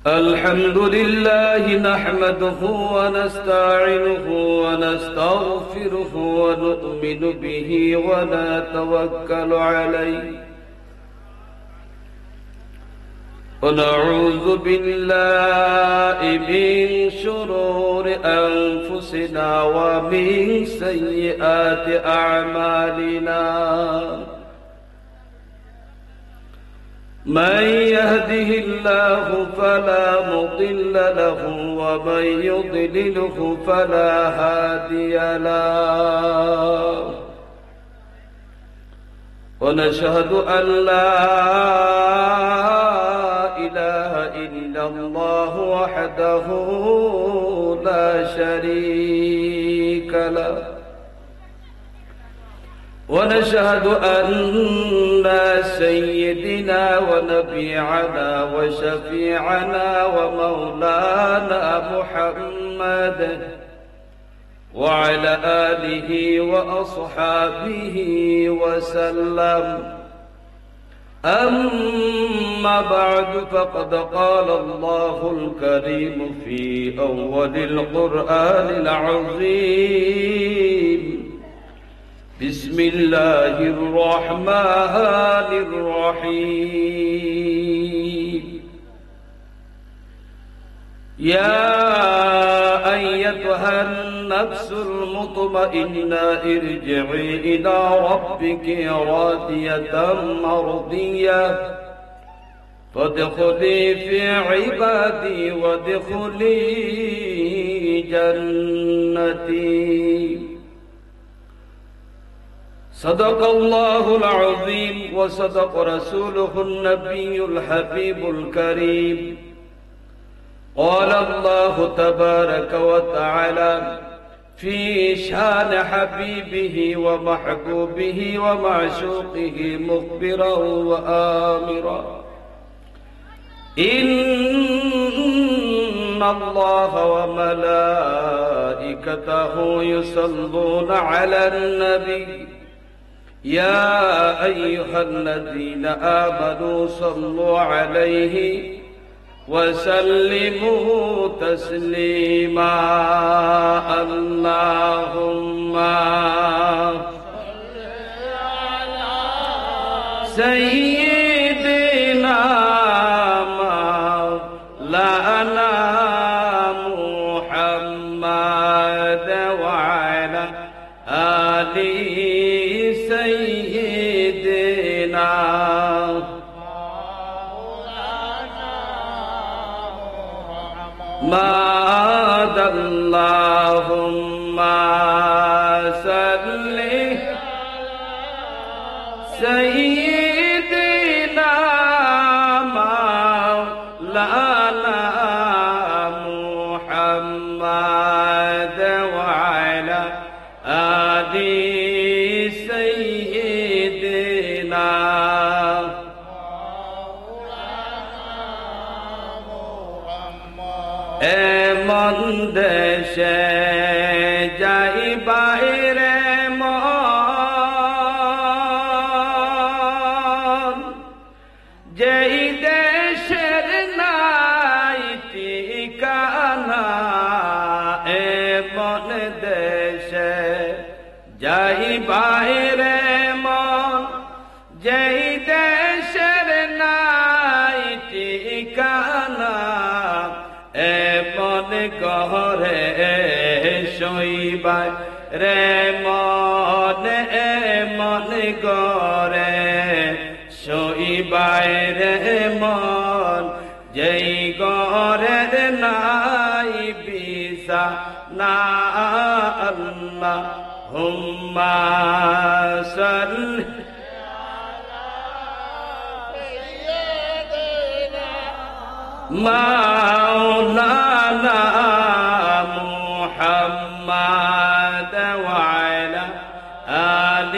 الحمد لله نحمده ونستعينه ونستغفره ونؤمن به ونتوكل عليه ونعوذ بالله من شرور أنفسنا ومن سيئات أعمالنا من يهده الله فلا مضل له ومن يضلله فلا هادي له ونشهد أن لا إله إلا الله وحده لا شريك له ونشهد أن سيدنا ونبينا وشفيعنا ومولانا محمد وعلى آله وأصحابه وسلم أما بعد فقد قال الله الكريم في أول القرآن العظيم بسم الله الرحمن الرحيم يا أيتها النفس المطمئنة ارجعي إلى ربك راضية مرضية فادخلي في عبادي وادخلي جنتي صدق الله العظيم وصدق رسوله النبي الحبيب الكريم قال الله تبارك وتعالى في شان حبيبه ومحبوبه ومعشوقه مخبرا وآمرا إن الله وملائكته يصلون على النبي يا أيها الذين آمنوا صلوا عليه وسلموا تسليما اللهم صل على سيدنا مولانا محمد وعلى آله سيدنا ماد اللهم صل سيدنا مولانا محمد وعلى آله سيدنا এমন দেশে যাই বাইরে মন যেই দেশের নাই ঠিকানা এমন দেশে যাই বাইরে মন যেই দেশের নাই ঠিকানা এমন গহরে শৈবাই রে মন এমন গরে শৈবাই রে মন যেই গরে নাই বিসা না আল্লাহ হুম্মা সাল্লি مولانا محمد وعلى آل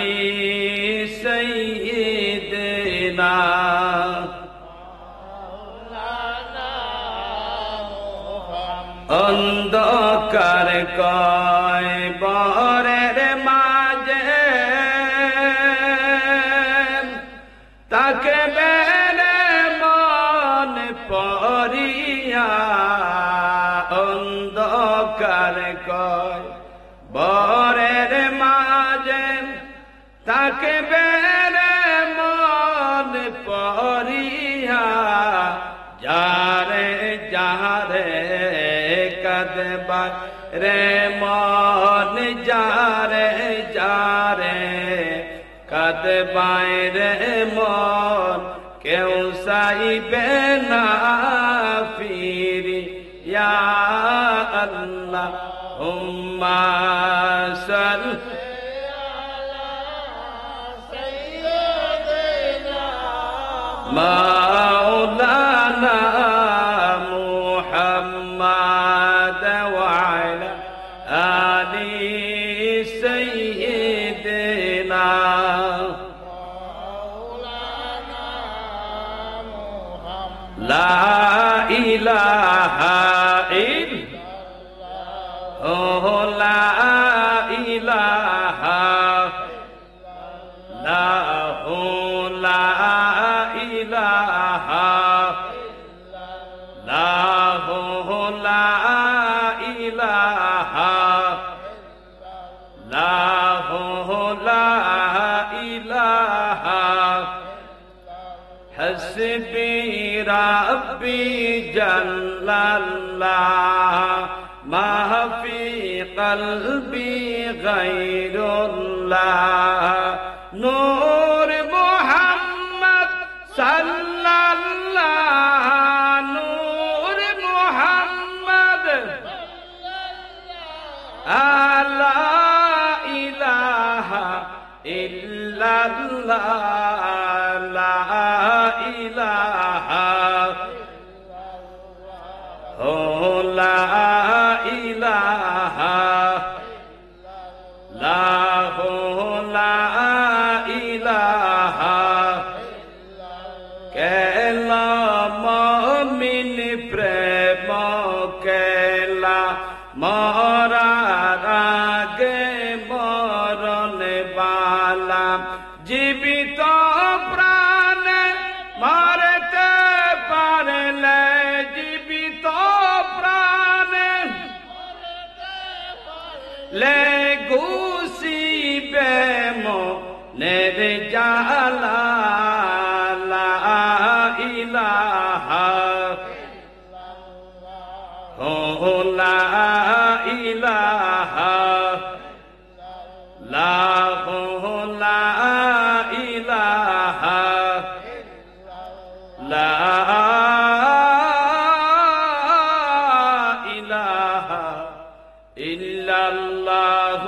سيدنا অন্ধকার কবরের মাঝে তাকে বেড়ে মন পড়িয়া পরিয়া অন্ধকার কয় বরের মাঝে তাকে বেড়ে মন পরিয়া যারে যারে কদবার রে মন যারে যারে কদবায় রে মন কেউ সাইবে না ফিরি ইয়া আল্লাহ হুম্মা সাল্লি مولانا محمد وعلى آل سيدنا لا إله إلا الله لا إله لا إله له لا إله له لا إله حسبي ربي جل الله ما في قلبي غير الله نور محمد صلى الله نور محمد لا إله إلا الله لا إله لا إله لا لا إله কেলা মমিন প্রেম কেলা মরার আগে মরণ বালা জীবিত প্রাণে মারতে পারলে জীবিত প্রাণে লে গুছিবে মনের জালা لا إله لا لا إله لا إله إلا الله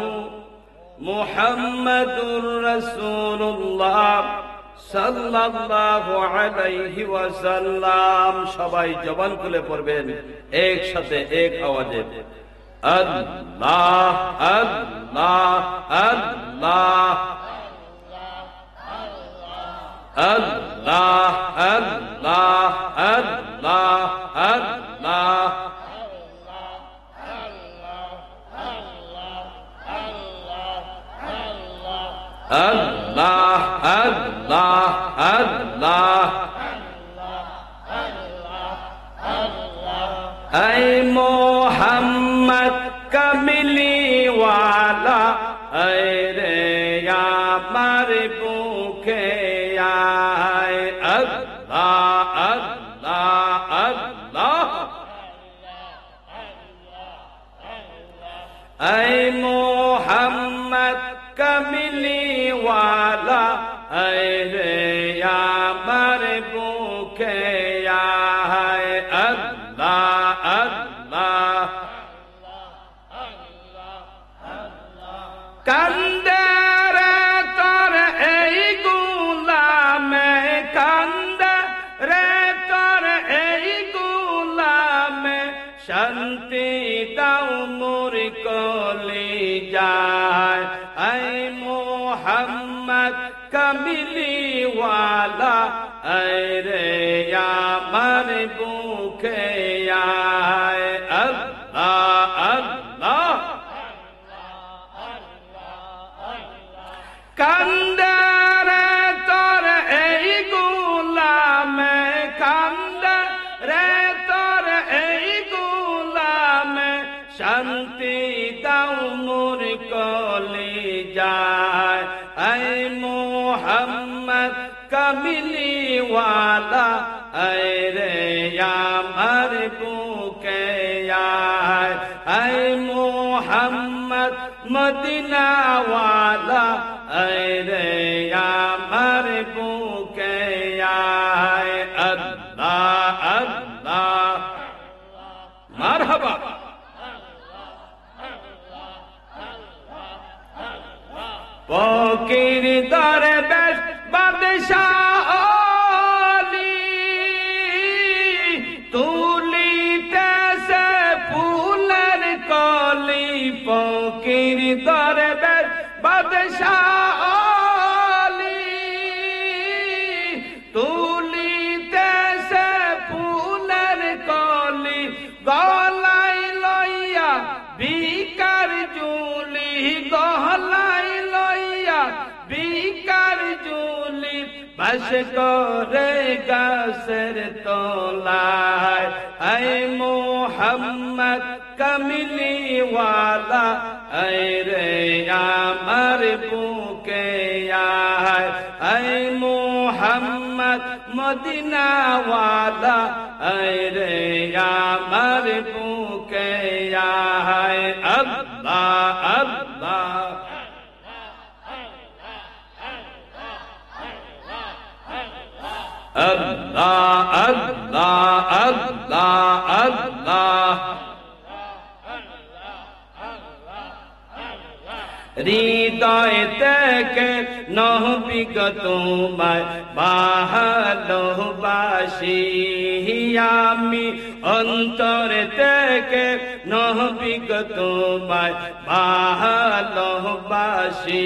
محمد رسول الله সাল্লাল্লাহু আলাইহি ওয়াসাল্লাম সবাই জবান খুলে পড়বেন একসাথে এক আওয়াজে আল্লাহ আল্লাহ আল্লাহ আল্লাহ আল্লাহ আল্লাহ আল্লাহ Allah, Allah, Allah, Ay Muhammad kamili wala, ay re amar bukhe ay Allah, Allah, Allah, ay Muhammad kamili wala ay re amar bukhe ay Allah Allah kandare tor ei gulame kandare tor ei gulame shanti dao nur koli jay ay Muhammad kamili wala ay re amar bukhe ay Allah Allah kandare tor ei gulame kandare tor শান্তি দাও মোর কলে যায় আয় মোহাম্মদ কামিলি ওয়ালা আয় রে আমার বুকে আয় আয় মোহাম্মদ মদিনা ওয়ালা আয় রে আমার বুকে আয় আল্লাহ আল্লাহ মারহাবা ফকির দরবেশ বাদশাহ আলী তুলিতেছে ফুলের কলি ফকির দরবেশ বাদশাহ আলী তুলিতেছে ফুলের কলি গলায় লইয়া ভিকার জুলি গলায় লইয়া ভিকার জুলি বাস করে গাছের তলায় আয় মোহাম্মদ কামিলি ওয়ালা আয় রে আমার বুকে আয় আয় মোহাম্মদ মদিনা ওয়ালা আয় রে আমার বুকে আয় আল্লাহ আল্লাহ আল্লাহ আল্লাহ আল্লাহ আল্লাহ হৃদয় থেকে নহবিগ তোমায় ভালোবাসি আমি অন্তর থেকে নহবিগ তোমায় ভালোবাসি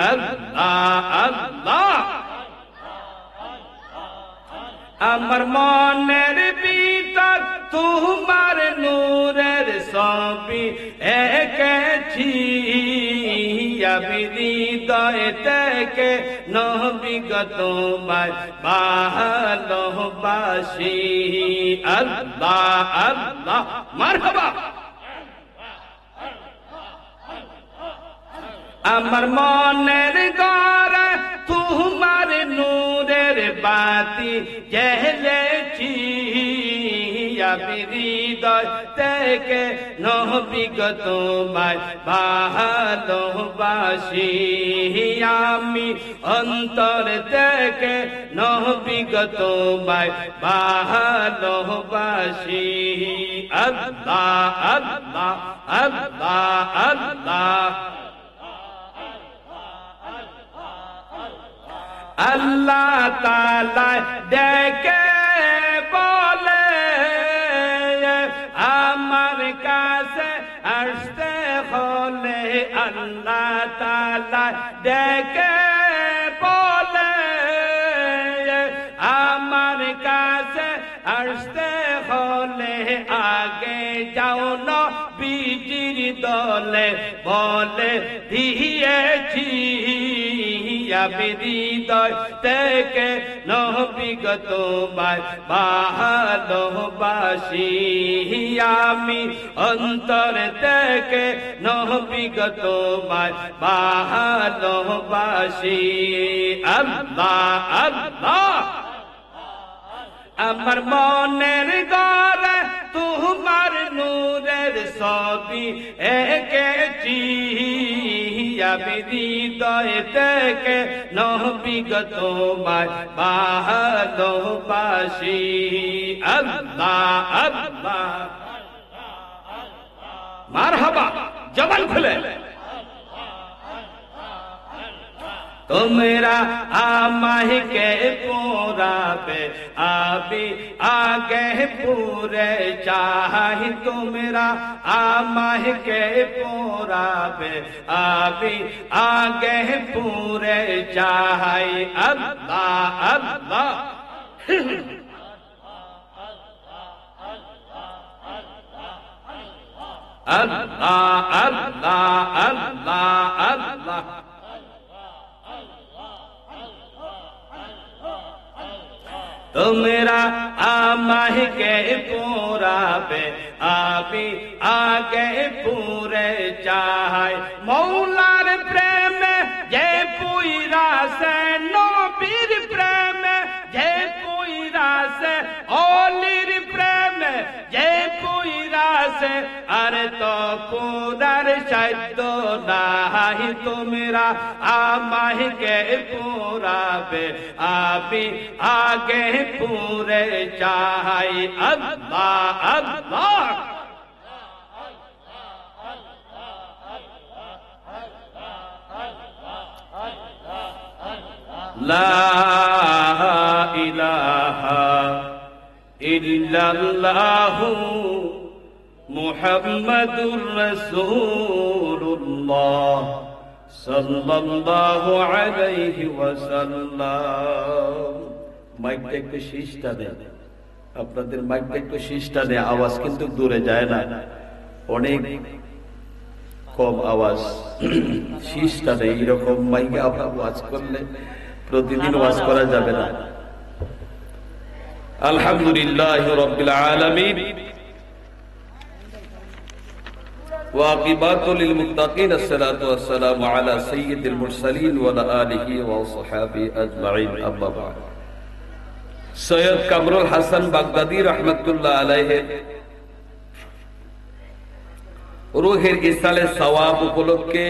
আল্লাহ আল্লাহ আমার মনের ভিতর তোমার নূরের ছবি এঁকেছি আমি হৃদয় থেকে নবীগ তোমায় ভালোবাসি আল্লাহ আল্লাহ মারহাবা আমার মনের গড়ে তোমার নূরের বাতি জ্বেলেছি আমি হৃদয় থেকে নবীগ তোমায় ভালোবাসি আমি অন্তর থেকে নবীগ তোমায় ভালোবাসি আল্লাহ আল্লাহ আল্লাহ আল্লাহ আল্লাহ তাআলা ডেকে বলে আমার কাছে আসতে হলে আল্লাহ তাআলা ডেকে বলে আমার কাছে আসতে হলে আগে যাও নবীজির দলে বলে দিয়েছি আমি হৃদয় থেকে নবীগ তোমায় ভালোবাসি আমি অন্তর থেকে নবীগ তোমায় ভালোবাসি আল্লাহ আল্লাহ আমার মনের গড়ে তোমার নূরের ছবি এঁকেছি আমি হৃদয় থেকে নবীগ তোমায় ভালোবাসি আল্লাহ আল্লাহ মারহাবা জবান খুলে তোমরা আমায় কে পুরাবে আবি আগে পুরে চাই তোমরা আমায় কে পুরাবে আবি আগে পুরে চাই আল্লাহ আল্লাহ আল্লাহ আল্লাহ আল্লাহ আল্লাহ তোমরা আমাকে পুরাবে আমি আগে পুরে চাই মৌলার প্রেমে যে পুইরাছে নবীর প্রেমে যে পুইরাছে অলির প্রেমে যে পুইরাছে আর তো পুরার সাধ্য নাই তোমরা আমাকে পুরাবে আমি আগে পুরে চাই আল্লাহ আল্লাহ লা ইলাহা ইল্লাল্লাহু মুহাম্মাদুর রাসূলুল্লাহ সাল্লাল্লাহু আলাইহি ওয়াসাল্লাম। মাইকটা একটু শিষ্টা দেন, আপনাদের মাইকটা একটু শিষ্টা দেন, আওয়াজ কিন্তু দূরে যায় না, অনেক কম আওয়াজ। শিষ্টা নেই, এরকম মাইকে আপনার ওয়াজ করলে প্রতিদিন ওয়াজ করা যাবে না। আলহামদুলিল্লাহ রাব্বিল আলামিন ওয়াকিবাতুল লিল মুত্তাকিন আসসালাতু ওয়াসসালামু আলা সাইয়্যিদিল মুরসালিন ওয়া আলা আলিহি ওয়া সাহবিহি আজমাইন আম্মা বা'দ। সৈয়দ কামরুল হাসান বাগদাদী রাহমাতুল্লাহ আলাইহি রুহের ইসালে সওয়াব উপলক্ষে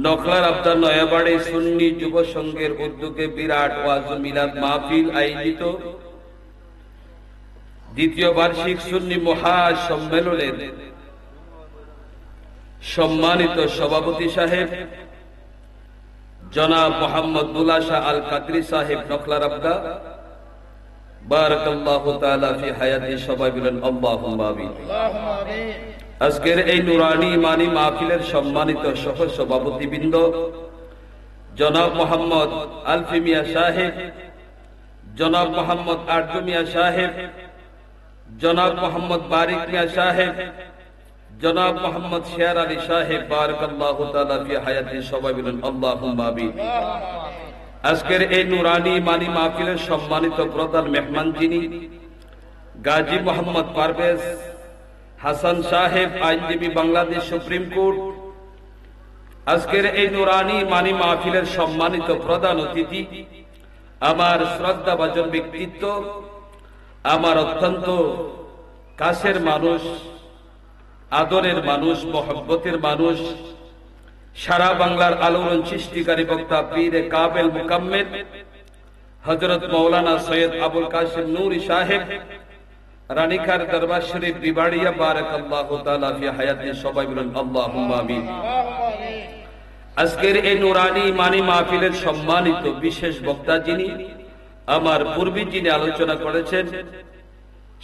নখলা রাবতা নয়াবাড়ি সুন্নি যুব সংঘের উদ্যোগে বিরাট ওয়াজ মিলাদ মাহফিল আয়োজিত দ্বিতীয় বার্ষিক সুন্নি মহাসম্মেলনের সম্মানিত সভাপতি সাহেব জনাব মোহাম্মদ দুলা শাহ আল কাদরি সাহেব নখলা রাবতা, বারাকাল্লাহু তাআলা ফি হায়াতি, সবাই বলেন আল্লাহুম্মা আমিন। আজকের এই নুরানি ইমানি মাহফিলের সম্মানিত সহ সভাপতিবৃন্দ জনাব মোহাম্মদ আলফি মিয়া সাহেব, জনাব মোহাম্মদ আরজু মিয়া সাহেব, জনাব মোহাম্মদ বারিক মিয়া সাহেব, জনাব মোহাম্মদ শের আলী সাহেব, বারাকাল্লাহু তাআলা ফি হায়াতি, সবাই বলেন আল্লাহুম্মা আমিন। আজকের এই নুরানি ইমানি মাহফিলের সম্মানিত প্রধান মেহমান যিনি গাজী মোহাম্মদ পারভেজ হাসান সাহেব, আইনজীবী, বাংলাদেশ সুপ্রিম কোর্ট। আজকের এই নুরানি মানি মাহফিলের সম্মানিত প্রধান অতিথি, আমার শ্রদ্ধাভাজন ব্যক্তিত্ব, আমার অত্যন্ত কাছের মানুষ, আদরের মানুষ, মহব্বতের মানুষ, সারা বাংলার আলোড়ন সৃষ্টিকারী বক্তা পীরে কাবেল মুকাম্মেল হযরত মাওলানা সৈয়দ আবুল কাসিম নূরী সাহেব, রানীখার দরবার শরীফ বিবাড়িয়া, বারাকাল্লাহু তাআলা ফি হায়াতি, সবাই বলেন আল্লাহুম্মা আমিন। আজকের এই নুরানি মানি মাহফিলের সম্মানিত বিশেষ বক্তা যিনি, আমার পূর্বে যিনি আলোচনা করেছেন,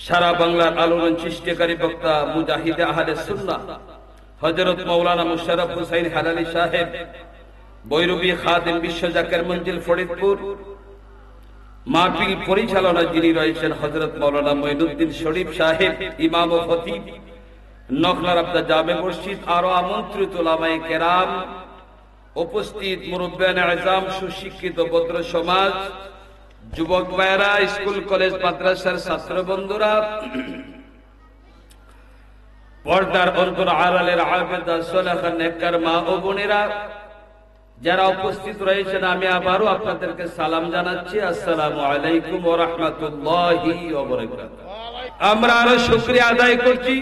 সারা বাংলার আলোড়ন সৃষ্টিকারী বক্তা মুজাহিদে আহলে সুন্নাহ হযরত মাওলানা মুশাররফ হুসাইন হালালি সাহেব, বৈরবী খাদিম বিশ্ব জাকের মঞ্জিল ফরিদপুর। মাহফিল পরিচালনা যিনি রয়েছেন হযরত মাওলানা মঈনুদ্দিন শরীফ সাহেব, ইমাম ও খতিব নখলা রাবতা জামে মসজিদ। আরো আমন্ত্রিত উলামায়ে কেরাম, উপস্থিত মুরব্বিয়ানে আযম, সুশিক্ষিত ভদ্র সমাজ, যুবক ভাইয়েরা, স্কুল কলেজ মাদ্রাসার ছাত্র বন্ধুরা, পর্দার অন্তর আড়ালের আবেদা সালেহা নেককার মা ও বোনেরা যারা উপস্থিত রয়েছেন, আমি আবারও আপনাদেরকে সালাম জানাচ্ছি। আসসালামু আলাইকুম ওয়া রাহমাতুল্লাহি ওয়া বারাকাতুহু। আমরা আরো শুকরিয়া আদায় করছি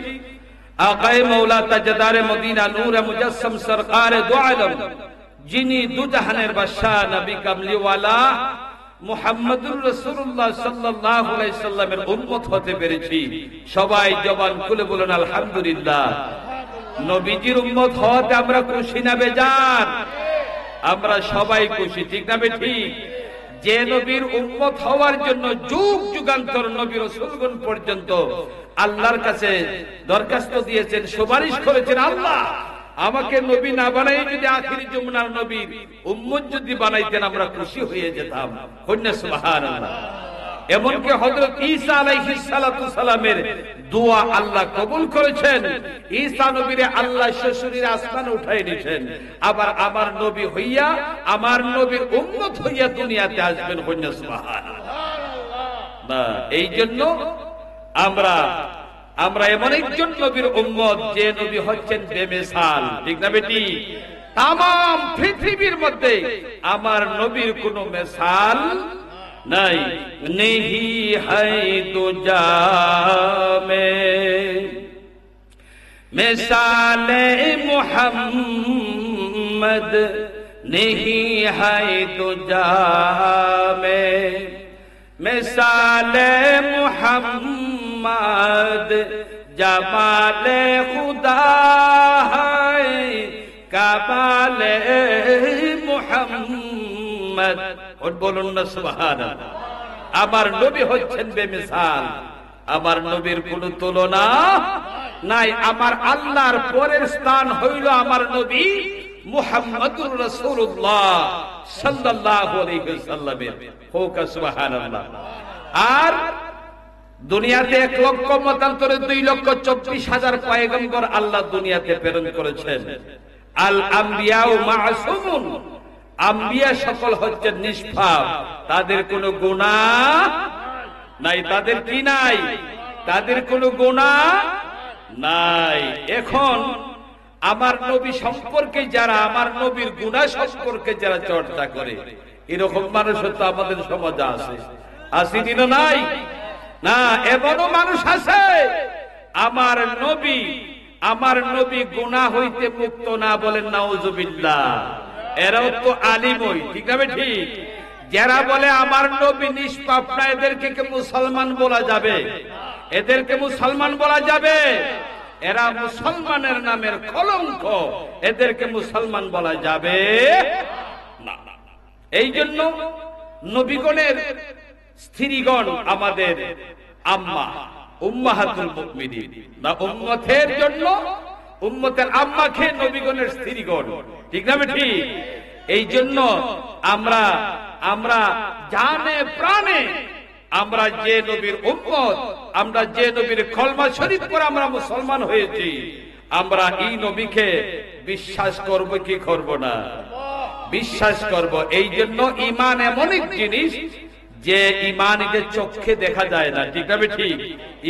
আকায়ে মাওলা তাজদারে মদিনা নূরে মুজাসসাম সরকারে দু আলম, যিনি দুজাহানের বাদশা নবী কামলিওয়ালা মুহাম্মদুর রাসূলুল্লাহ সাল্লাল্লাহু আলাইহি সাল্লামের উম্মত হতে পেরেছি। সবাই জবান খুলে বলুন আলহামদুলিল্লাহ। নবীজির উম্মত হতে আমরা খুশি না বেজার? আমরা সবাই খুশি, ঠিক না ঠিক? যে নবীর উম্মত হওয়ার জন্য যুগ যুগান্তর নবী রাসূলগণ পর্যন্ত আল্লাহর কাছে দরখাস্ত দিয়েছেন, সুপারিশ করেছেন, আল্লাহ আমাকে নবী না বানাই যদি আখিরি জমানার নবীর উম্মত যদি বানাইতেন আমরা খুশি হয়ে যেতাম। কন্যা সুবহানাল্লাহ। এমনকি হযরত ঈসা আলাইহিস সালাতু সালামের দোয়া আল্লাহ কবুল করেছেন। ঈসা নবীরে আল্লাহ শ্বশুরের আসমানে উঠাই নিয়েছেন, আবার আমার নবী হইয়া আমার নবীর উম্মত হইয়া দুনিয়াতে আসবেন। কন্যা সুবহানাল্লাহ। না। এই জন্য আমরা আমরা এমন একজন নবীর উম্মত যে নবী হচ্ছেন বেমিসাল, ঠিক না বেটি? তাম পৃথিবীর মধ্যে আমার নবীর কোনো মিসাল নাই। নেহি হায় দুজা মে মিসালে মুহাম্মদ, নেহি হায় দুজা মে মিসালে মুহাম্মদ, জামালে খুদা হায় কামালে মুহাম্মদ। বলুন না সুবহানাল্লাহ। আমার নবী হচ্ছেন বেমিসাল, আমার নবীর কোন তুলনা নাই। আমার আল্লাহর পরের স্থান হইল আমার নবী মুহাম্মদুর রাসূলুল্লাহ সাল্লাল্লাহু আলাইহি ওয়াসাল্লামের। হোক সুবহানাল্লাহ। আর দুনিয়াতে 1 লক্ষ মতান্তরে 2,24,000 পয়গম্বর আল্লাহ দুনিয়াতে প্রেরণ করেছেন। আল আম্বিয়াউ মাসুমুন, আম্বিয়া সকল হচ্ছেন নিষ্পাপ, তাদের কোনো গুনাহ নাই। তাদের কি নাই? তাদের কোনো গুনাহ নাই। এখন আমার নবী সম্পর্কে যারা, আমার নবীর গুনাহ সম্পর্কে যারা চর্চা করে, এরকম মানুষ তো আমাদের সমাজে আছে, আসেনি না? নাই না, এমনও মানুষ আছে আমার নবী গুনাহ হইতে মুক্ত না, বলেন নাউজুবিল্লাহ। এরাও তো আলিমই, ঠিক না ঠিক? যারা বলে আমার নবী নিষ্পাপ না, এদেরকে কি মুসলমান বলা যাবে? এদেরকে মুসলমান বলা যাবে? এরা মুসলমানের নামের কলঙ্ক, এদেরকে মুসলমান বলা যাবে না। এই জন্য নবীগণের স্ত্রীগণ আমাদের আম্মা, উম্মাহাতুল মুমিনিন না, উম্মতের জন্য উম্মতের আম্মাকে নবীগণের স্ত্রীগণ, ঠিক না ঠিক? এই জন্য আমরা জানে প্রাণে আমরা যে নবীর উম্মত, আমরা যে নবীর কলমা শরীফ করে আমরা মুসলমান হয়েছি, আমরা এই নবীকে বিশ্বাস করব কি করব না? বিশ্বাস করব। এই জন্য ঈমান এমন এক জিনিস যে ঈমান এটা চোখে দেখা যায় না, ঠিক না ঠিক?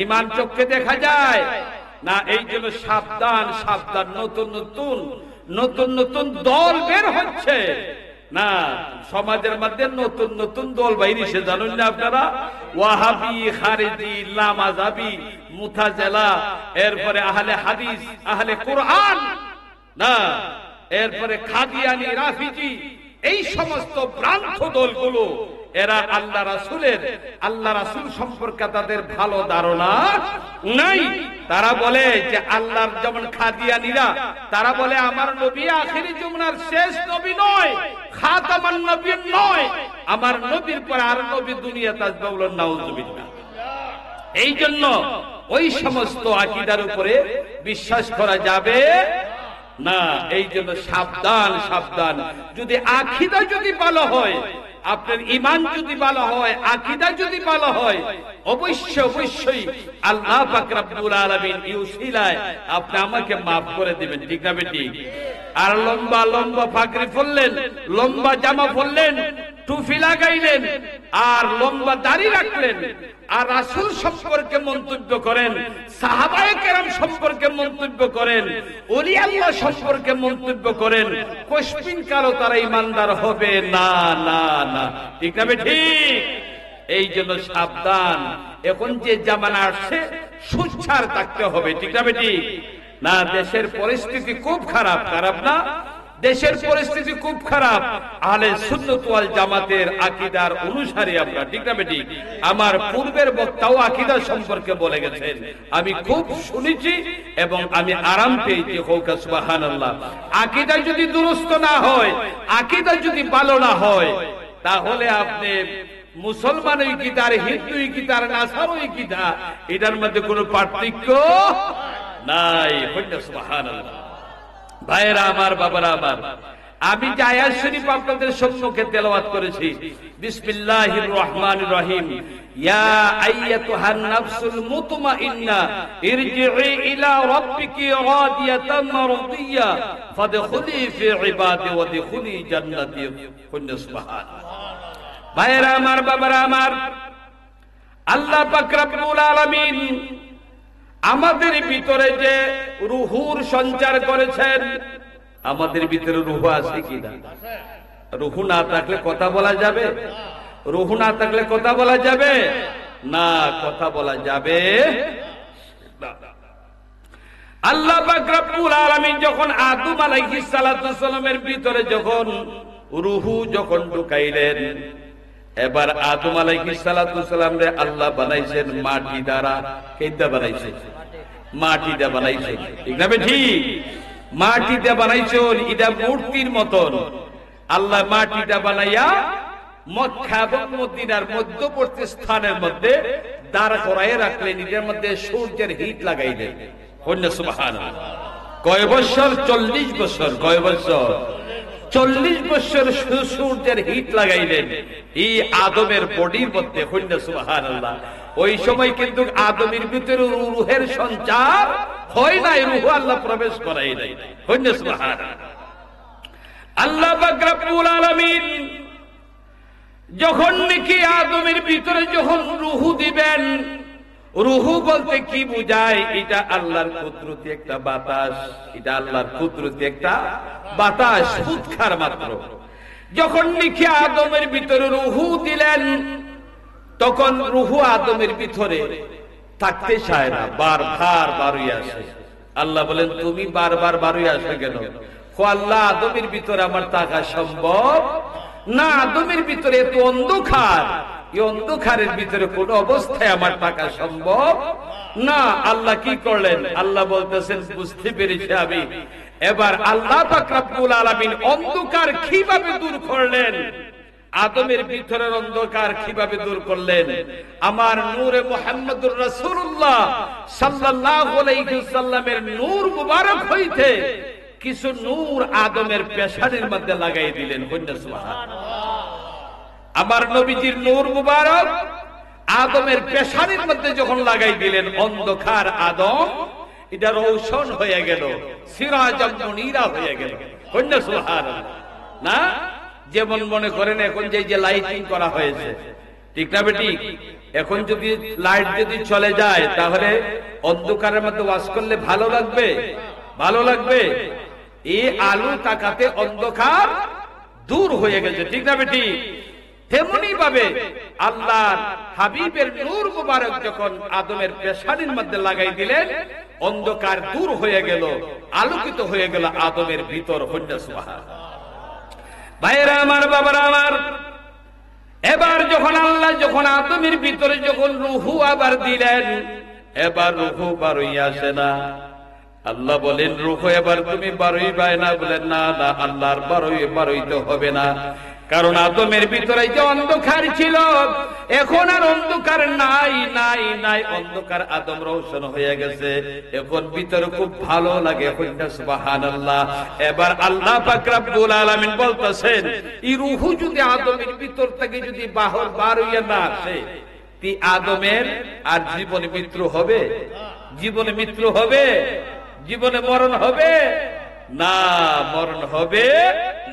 ঈমান চোখে দেখা যায় না। এই জন্য সাবধান সাবধান, নতুন নতুন দল বের হচ্ছে না সমাজের মধ্যে, নতুন নতুন দল বাইরেছে, জানেন না আপনারা? ওয়াহাবি, খারিজি, লামাযাবি, মুতাজিলা, এরপরে আহলে হাদিস, আহলে কোরআন না, এরপরে কাদিয়ানি, রাফিজি, এই সমস্ত ভ্রান্ত দলগুলো, এরা আল্লাহ রাসূল সম্পর্কে তাদের ভালো ধারণা নাই। তারা বলে যে আল্লাহর, যেমন কাদিয়ানীরা, তারা বলে আমার নবী আখিরি জমানার শেষ নবী নয়, খাতামান নবী নয়, আমার নবীর পরে আর নবী দুনিয়াতে আসবে, বলেন নাউজুবিল্লাহ। এই জন্য ওই সমস্ত আকীদার উপরে বিশ্বাস করা যাবে না। এই জন্য সাবধান সাবধান। যদি আকীদা যদি ভালো হয়, আপনার ঈমান যদি ভালো হয়, আকীদা যদি ভালো হয়, অবশ্যই আল্লাহ পাক রব্বুল আলামিন এই উসিলায় আপনি আমাকে maaf করে দিবেন, ঠিক না ঠিক? আর লম্বা লম্বা পাগড়ি পরলেন, লম্বা জামা পরলেন, টুপি লাগাইলেন, আর লম্বা দাড়ি রাখলেন, আর রাসূল সম্পর্কে মন্তব্য করেন, সাহাবায়ে কেরাম সম্পর্কে মন্তব্য করেন, ওলি আল্লাহ সম্পর্কে মন্তব্য করেন, কোশ্চিন কালো তারা ঈমানদার হবে না, না না, ঠিক না ঠিক? এই জন্য সাবধান। এখন যে জামানা আসছে, সুচ্চার থাকতে হবে, ঠিক না ঠিক? না, দেশের পরিস্থিতি খুব খারাপ, খারাপ না? দেশের পরিস্থিতি খুব খারাপ। আহলে সুন্নাত ওয়াল জামাতের আকীদার অনুসারী আমরা, ঠিক না ঠিক? আমার পূর্বের বক্তাও আকীদা সম্পর্কে বলে গেছেন, আমি খুব শুনেছি এবং আমি আরাম পেয়েছি। হোক সুবহানাল্লাহ। আকীদা যদি দুরুস্ত না হয়, আকীদা যদি ভালো না হয়, তাহলে আপনি মুসলমানই কি তার, হিন্দুই কি তার, নাসারই কি তা, এটার মধ্যে কোনো পার্থক্য নাই। সুবহানাল্লাহ। ভাইরা আমার, বাবারা আমার, আমি যে আয়াত শরীফ আপনাদের সম্মুখে তেলাওয়াত করেছি, বিসমিল্লাহির রহমানির রহিম, ইয়া আইয়াতুহান নাফসুল মুতমাইন্না ইরজিই ইলা রাব্বিকি রাদিয়াতান মারদিয়া ফাদখুলি ফি ইবাদি ওয়াদখুলি জান্নাতি। সুবহানাল্লাহ। ভাইরা আমার, বাবারা আমার, আল্লাহ পাক রব্বুল আলামিন আমাদের ভিতরে যে রূহুর সঞ্চার করেছেন, আমাদের ভিতরে রূহ আছে কিনা? রূহ না থাকলে কথা বলা যাবে? রূহ না থাকলে কথা বলা যাবে না, কথা বলা যাবে না। আল্লাহ পাক রব্বুল আলামিন যখন আদম আলাইহিস সালাতু সালামের ভিতরে যখন রূহ যখন ঢুকাইলেন, এবার আদম আলাইহিস সালাতু সালাম রে আল্লাহ বানাইছেন মাটি দ্বারা। কেইটা বানাইছেন? মাটি দিয়ে বানাইছেন, ঠিক না ঠিক? মাটি দিয়ে বানাইছেন, এটা মূর্তির মতন। আল্লাহ মাটিটা বানাইয়া মক্কা এবং মদিনার মধ্যবর্তী স্থানের মধ্যে দাঁড় করায় রাখলেন, এটার মধ্যে সূর্যের হিট লাগাইলেন। সুবহানাল্লাহ। কয় বছর? 40 বছর। কয় বছর? 40 বছর সূর্যের হিট লাগাইলেন এই আদমের বডির মধ্যে। সুবহানাল্লাহ। ওই সময় কিন্তু আদমের ভিতরে রূহের সঞ্চার হয় নাই, রূহ আল্লাহ প্রবেশ করাই নাই। সুবহানাল্লাহ। আল্লাহ পাক রব্বুল আলামিন যখন নাকি আদমের ভিতরে যখন রূহ দিবেন, রূহ বলতে কি বুঝায়? এটা আল্লাহর কুদরতি একটা বাতাস, এটা আল্লাহর কুদরতি একটা বাতাস, ফুৎকার মাত্র। যখন নাকি আদমের ভিতরে রূহ দিলেন, তখন রূহ আদমের ভিতরে থাকতে চায় না, বারবার বারুই আসে। আল্লাহ বলেন, তুমি বারবার বারুই আসে কেন? আল্লাহ, আদমের ভিতরে আমার থাকা সম্ভব না, আদমের ভিতরে এত অন্ধকার, এই অন্ধকারের ভিতরে কোন অবস্থায় আমার থাকা সম্ভব না। আল্লাহ কি করলেন? আল্লাহ বলতেছেন, বুঝতে পেরেছি আমি। এবার আল্লাহ পাক রব্বুল আলামিন অন্ধকার কিভাবে দূর করলেন, আদমের ভিতরের অন্ধকার কিভাবে দূর করলেন? আমার নূরে মুহাম্মদুর রাসূলুল্লাহ সাল্লাল্লাহু আলাইহি ওয়াসাল্লামের নূর মুবারক হইতে কিছু নূর আদমের পেশানির মধ্যে লাগাই দিলেন। আমার নবীজির নূর মুবারক আদমের পেশানির মধ্যে যখন লাগাই দিলেন, অন্ধকার আদম এটা রৌশন হয়ে গেল, সিরাজাম মুনীরা হয়ে গেল। সুবহানাল্লাহ। না, যেমন মনে করেন এখন যে লাইটিং করা হয়েছে, ঠিক না বেটি? এখন যদি লাইট যদি চলে যায়, তাহলে অন্ধকারের মধ্যে ওয়াজ করলে ভালো লাগবে? ভালো লাগবে? এই আলো তাকাতে অন্ধকার দূর হয়ে গেছে, ঠিক না বেটি? তেমনি ভাবে আল্লাহর হাবিবের নূর মুবারক যখন আদমের পেশানির মধ্যে লাগাই দিলেন, অন্ধকার দূর হয়ে গেল, আলোকিত হয়ে গেল আদমের ভিতর। সুবহানাল্লাহ। ভাইরা আমার, বাবারা আমার, এবার যখন আল্লাহ যখন আদমের ভিতরে যখন রূহ আবার দিলেন, এবার রূহ বারই আসে না। আল্লাহ বলেন, রূহ এবার তুমি বারই পায় না? বলেন, না না, আল্লাহর বারইতে হবে না, কারণ আদমের ভিতরে যে অন্ধকার ছিল, এখন আর অন্ধকার নাই নাই নাই, অন্ধকার আদম রৌশন হয়ে গেছে, এখন ভিতরে খুব ভালো লাগে। সুবহানাল্লাহ। এবার আল্লাহ পাক রব্বুল আলামিন বলতেছেন, এই রূহ যদি আদমের ভিতর থেকে যদি বাহর বার হইয়া না আসে, তি আদমের আর জীবনে মৃত্যু হবে? জীবনে মৃত্যু হবে? জীবনে মরণ হবে না, মরণ হবে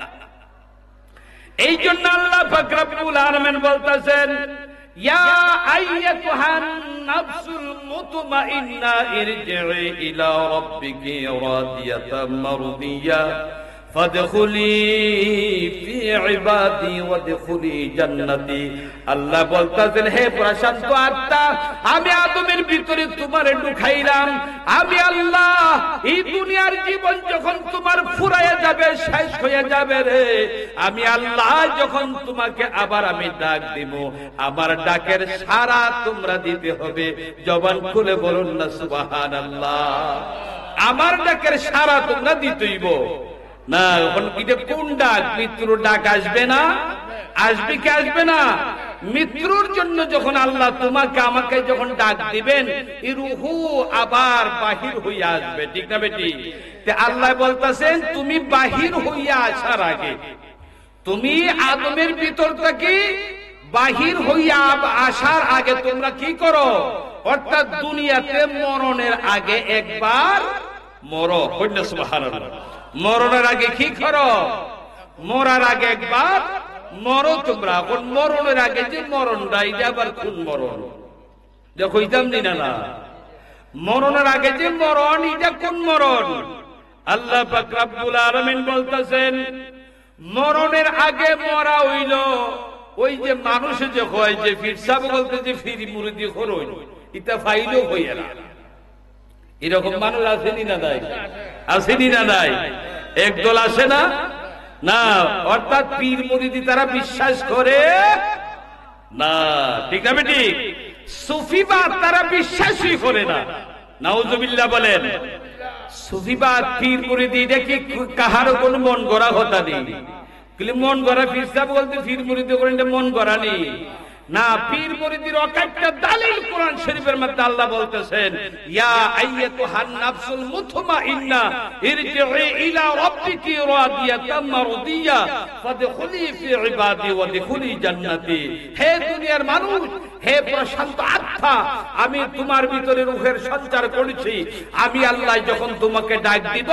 না। এই জন্য আল্লাহ পাক রব্বুল আলামিন বলতেছেন, ইয়া আইয়াতুহান নাফসুল মুতমাইন্না ইরজিই ইলা রাব্বিকি রাদিয়াতাম মারদিয়া ফাদখুলি ফি ইবাদি ওয়াদখুলি জান্নাতি। আল্লাহ বলতেছেন, হে প্রশান্ত আত্মা, আমি আদমের ভিতরে তোমারে ঢুকাইলাম, আমি আল্লাহ এই দুনিয়ার জীবন যখন তোমার ফুরাইয়া যাবে, শেষ হয়ে যাবে রে, আমি আল্লাহ যখন তোমাকে আবার আমি ডাক দিব, আমার ডাকের সাড়া তোমরা দিতে হবে। জবান খুলে বলুন না সুবহানাল্লাহ। আমার ডাকের সাড়া তোমরা দিতেইব না। এটা কোন ডাক? মৃত্যুর ডাক আসবে না? আসবে কি আসবে না? মৃত্যুর জন্য যখন আল্লাহ তোমাকে আমাকে যখন ডাক দিবেন, এই রূহ আবার বাহির হইয়া আসবে, ঠিক না বেটি? আল্লাহ বলতেছেন, তুমি বাহির হইয়া আসার আগে, তুমি আদমের ভিতর থেকে বাহির হইয়া আসার আগে তোমরা কি করো? অর্থাৎ দুনিয়াতে মরণের আগে একবার মরো। সুবহানাল্লাহ। মরণের আগে কি করো? মরার আগে একবার মরো তোমরা। এখন মরণের আগে যে মরণটা, এটা আবার কোন মরণ? কইতাম না না, মরণের আগে যে মরণ, এটা কোন মরণ? আল্লাহ পাক রব্বুল আলামিন বলতেছেন, মরণের আগে মরা হইল ওই যে মানুষ যে হয় যে ফির সাহেব বলতে যে ফির মুরিদি খরচ এটা ফাইলও হইয়া না। এরকম মানুষ আসেনি না নাই? আসেনি না নাই? একদল আসে না না? অর্থাৎ পীর মুরিদি তারা বিশ্বাস করে না, ঠিক না ঠিক? সুফিবাদ তারা বিশ্বাসই করে না। নাউজুবিল্লাহ বলেন। সুফিবাদ পীর মুরিদি এটা কি কাহারও কোনো মন গড়া কথা নেই। মন গড়া পীর সাহেব বলতে পীর মুরিদি করেন, এটা মন গড়া নেই না। পীর মুরিদির অকাট্য দালিল কোরআন শরীফের মধ্যে আল্লাহ বলতেছেন, ইয়া আইয়াতুহান নাফসুল মুতমাইন্না ইরজিই ইলা রাব্বিকি রাদিয়াতাম মারদিয়া ফাদখুলি ফি ইবাদি ওয়াদখুলি জান্নাতি। হে দুনিয়ার মানুষ, হে প্রশান্ত আত্মা, আমি তোমার ভিতরে রূহের সঞ্চার করেছি। আমি আল্লাহ যখন তোমাকে ডাক দিব,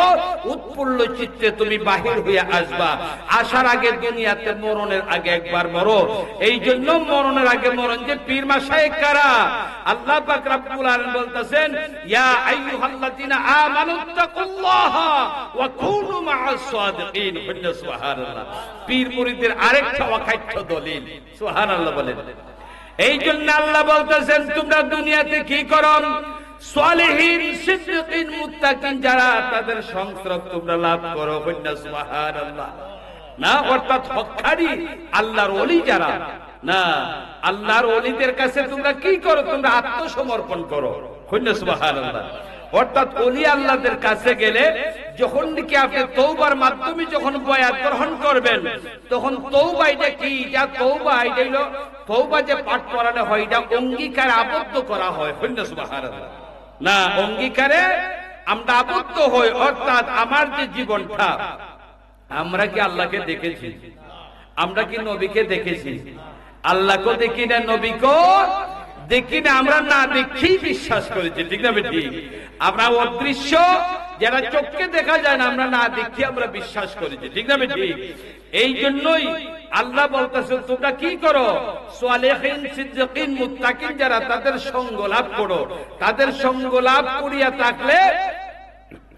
উৎফুল্ল চিত্তে তুমি বাহির হয়ে আসবা। আসার আগে দুনিয়াতে মরণের আগে একবার মরো। এই জন্য মরণের আগে মরণ যে পীর মাশায়েখ কারা? আল্লাহ পাক রব্বুল আলামিন বলতেছেন, ইয়া আইয়ুহাল্লাযিনা আমানুত্তাকুল্লাহা ওয়া কুনু মা'আস সাদিকিন। সুবহানাল্লাহ। পীর মুরিদের আরেকটা অকাট্য দলিল। সুবহানাল্লাহ বলেন। এই জন্য আল্লাহ বলতেছেন, তোমরা দুনিয়াতে কি করো? সালেহিন, সিদ্দিকিন, মুত্তাকিন যারা, তাদের সংস্রব তোমরা লাভ করো। সুবহানাল্লাহ। না, অর্থাৎ হক্কানি আল্লাহর ওলি যারা, না, আল্লাহর ওলিদের কাছে তোমরা কি করো? তোমরা আত্মসমর্পণ করো। সুবহানাল্লাহ। অর্থাৎ ওলি আল্লাহদের কাছে গেলে যখন নাকি আপনি তওবার মাধ্যমে যখন বয়াত গ্রহণ করবেন, তখন তওবা এটা কি? যা তওবা এটা হলো, তওবা যে পাঠ করানো হয় এটা অঙ্গীকার আবদ্ধ করা হয়। সুবহানাল্লাহ। না, অঙ্গীকারে আমরা আবদ্ধ হই। অর্থাৎ আমার যে জীবনটা, আমরা কি আল্লাহকে দেখেছি? আমরা কি নবীকে দেখেছি? আল্লাহকেও দেখি না, নবীকেও দেখি না। আমরা না দেখেই বিশ্বাস করেছি, ঠিক না ঠিক? আমরা অদৃশ্য যারা চোখকে দেখা যায় না, আমরা না দেখি আমরা বিশ্বাস করেছি, ঠিক না ঠিক? এই জন্যই আল্লাহ বলতেছে, তোমরা কি করো? সালেহিন, সিদ্দিকিন, মুত্তাকিন যারা, তাদের সঙ্গ লাভ করো। তাদের সঙ্গ লাভ করিয়া থাকলে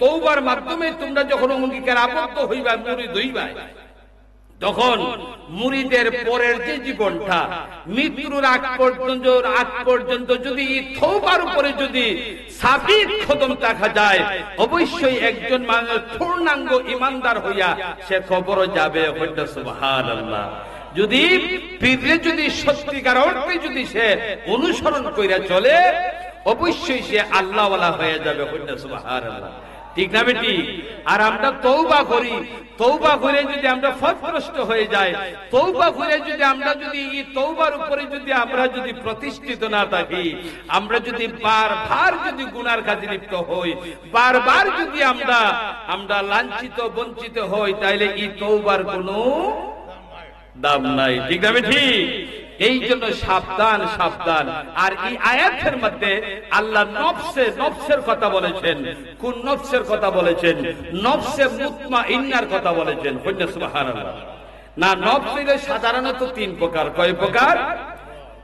তওবার মাধ্যমে তোমরা যখন অঙ্গীকার আবদ্ধ হইবা, মুরিদ হইবা, তখন মুরিদের পরের যে জীবনটা, মৃত্যুর আগ পর্যন্ত যদি তওবার উপরে যদি সাবিত কদম দেখা যায়, অবশ্যই একজন মানুষ পূর্ণাঙ্গ ঈমানদার হইয়া সে কবরে যাবে। সুবহানাল্লাহ। যদি পীরে যদি সত্যিকার অর্থে যদি সে অনুসরণ কইরা চলে, অবশ্যই সে আল্লাহওয়ালা হয়ে যাবে। সুবহানাল্লাহ। ঠিক না বেটি? আর আমরা তওবা করি, তওবা করে যদি আমরা পথভ্রষ্ট হয়ে যাই, তওবা করে যদি আমরা যদি এই তওবার উপরে যদি আমরা যদি প্রতিষ্ঠিত না থাকি, আমরা যদি বারবার যদি গুনার কাজে লিপ্ত হই, বারবার যদি আমরা লাঞ্ছিত বঞ্চিত হই, তাইলে এই তওবার কোনো দাম নাই, ঠিক না বেটি? এই জন্য সাবধান, সাবধান। আর এই আয়াতের মধ্যে আল্লাহ নফসের কথা বলেছেন। কোন নফসের কথা বলেছেন? নফসে মুতমাইন্নার কথা বলেছেন। সুবহানাল্লাহ। না, নফস হইলে সাধারণত তিন প্রকার। কয় প্রকার?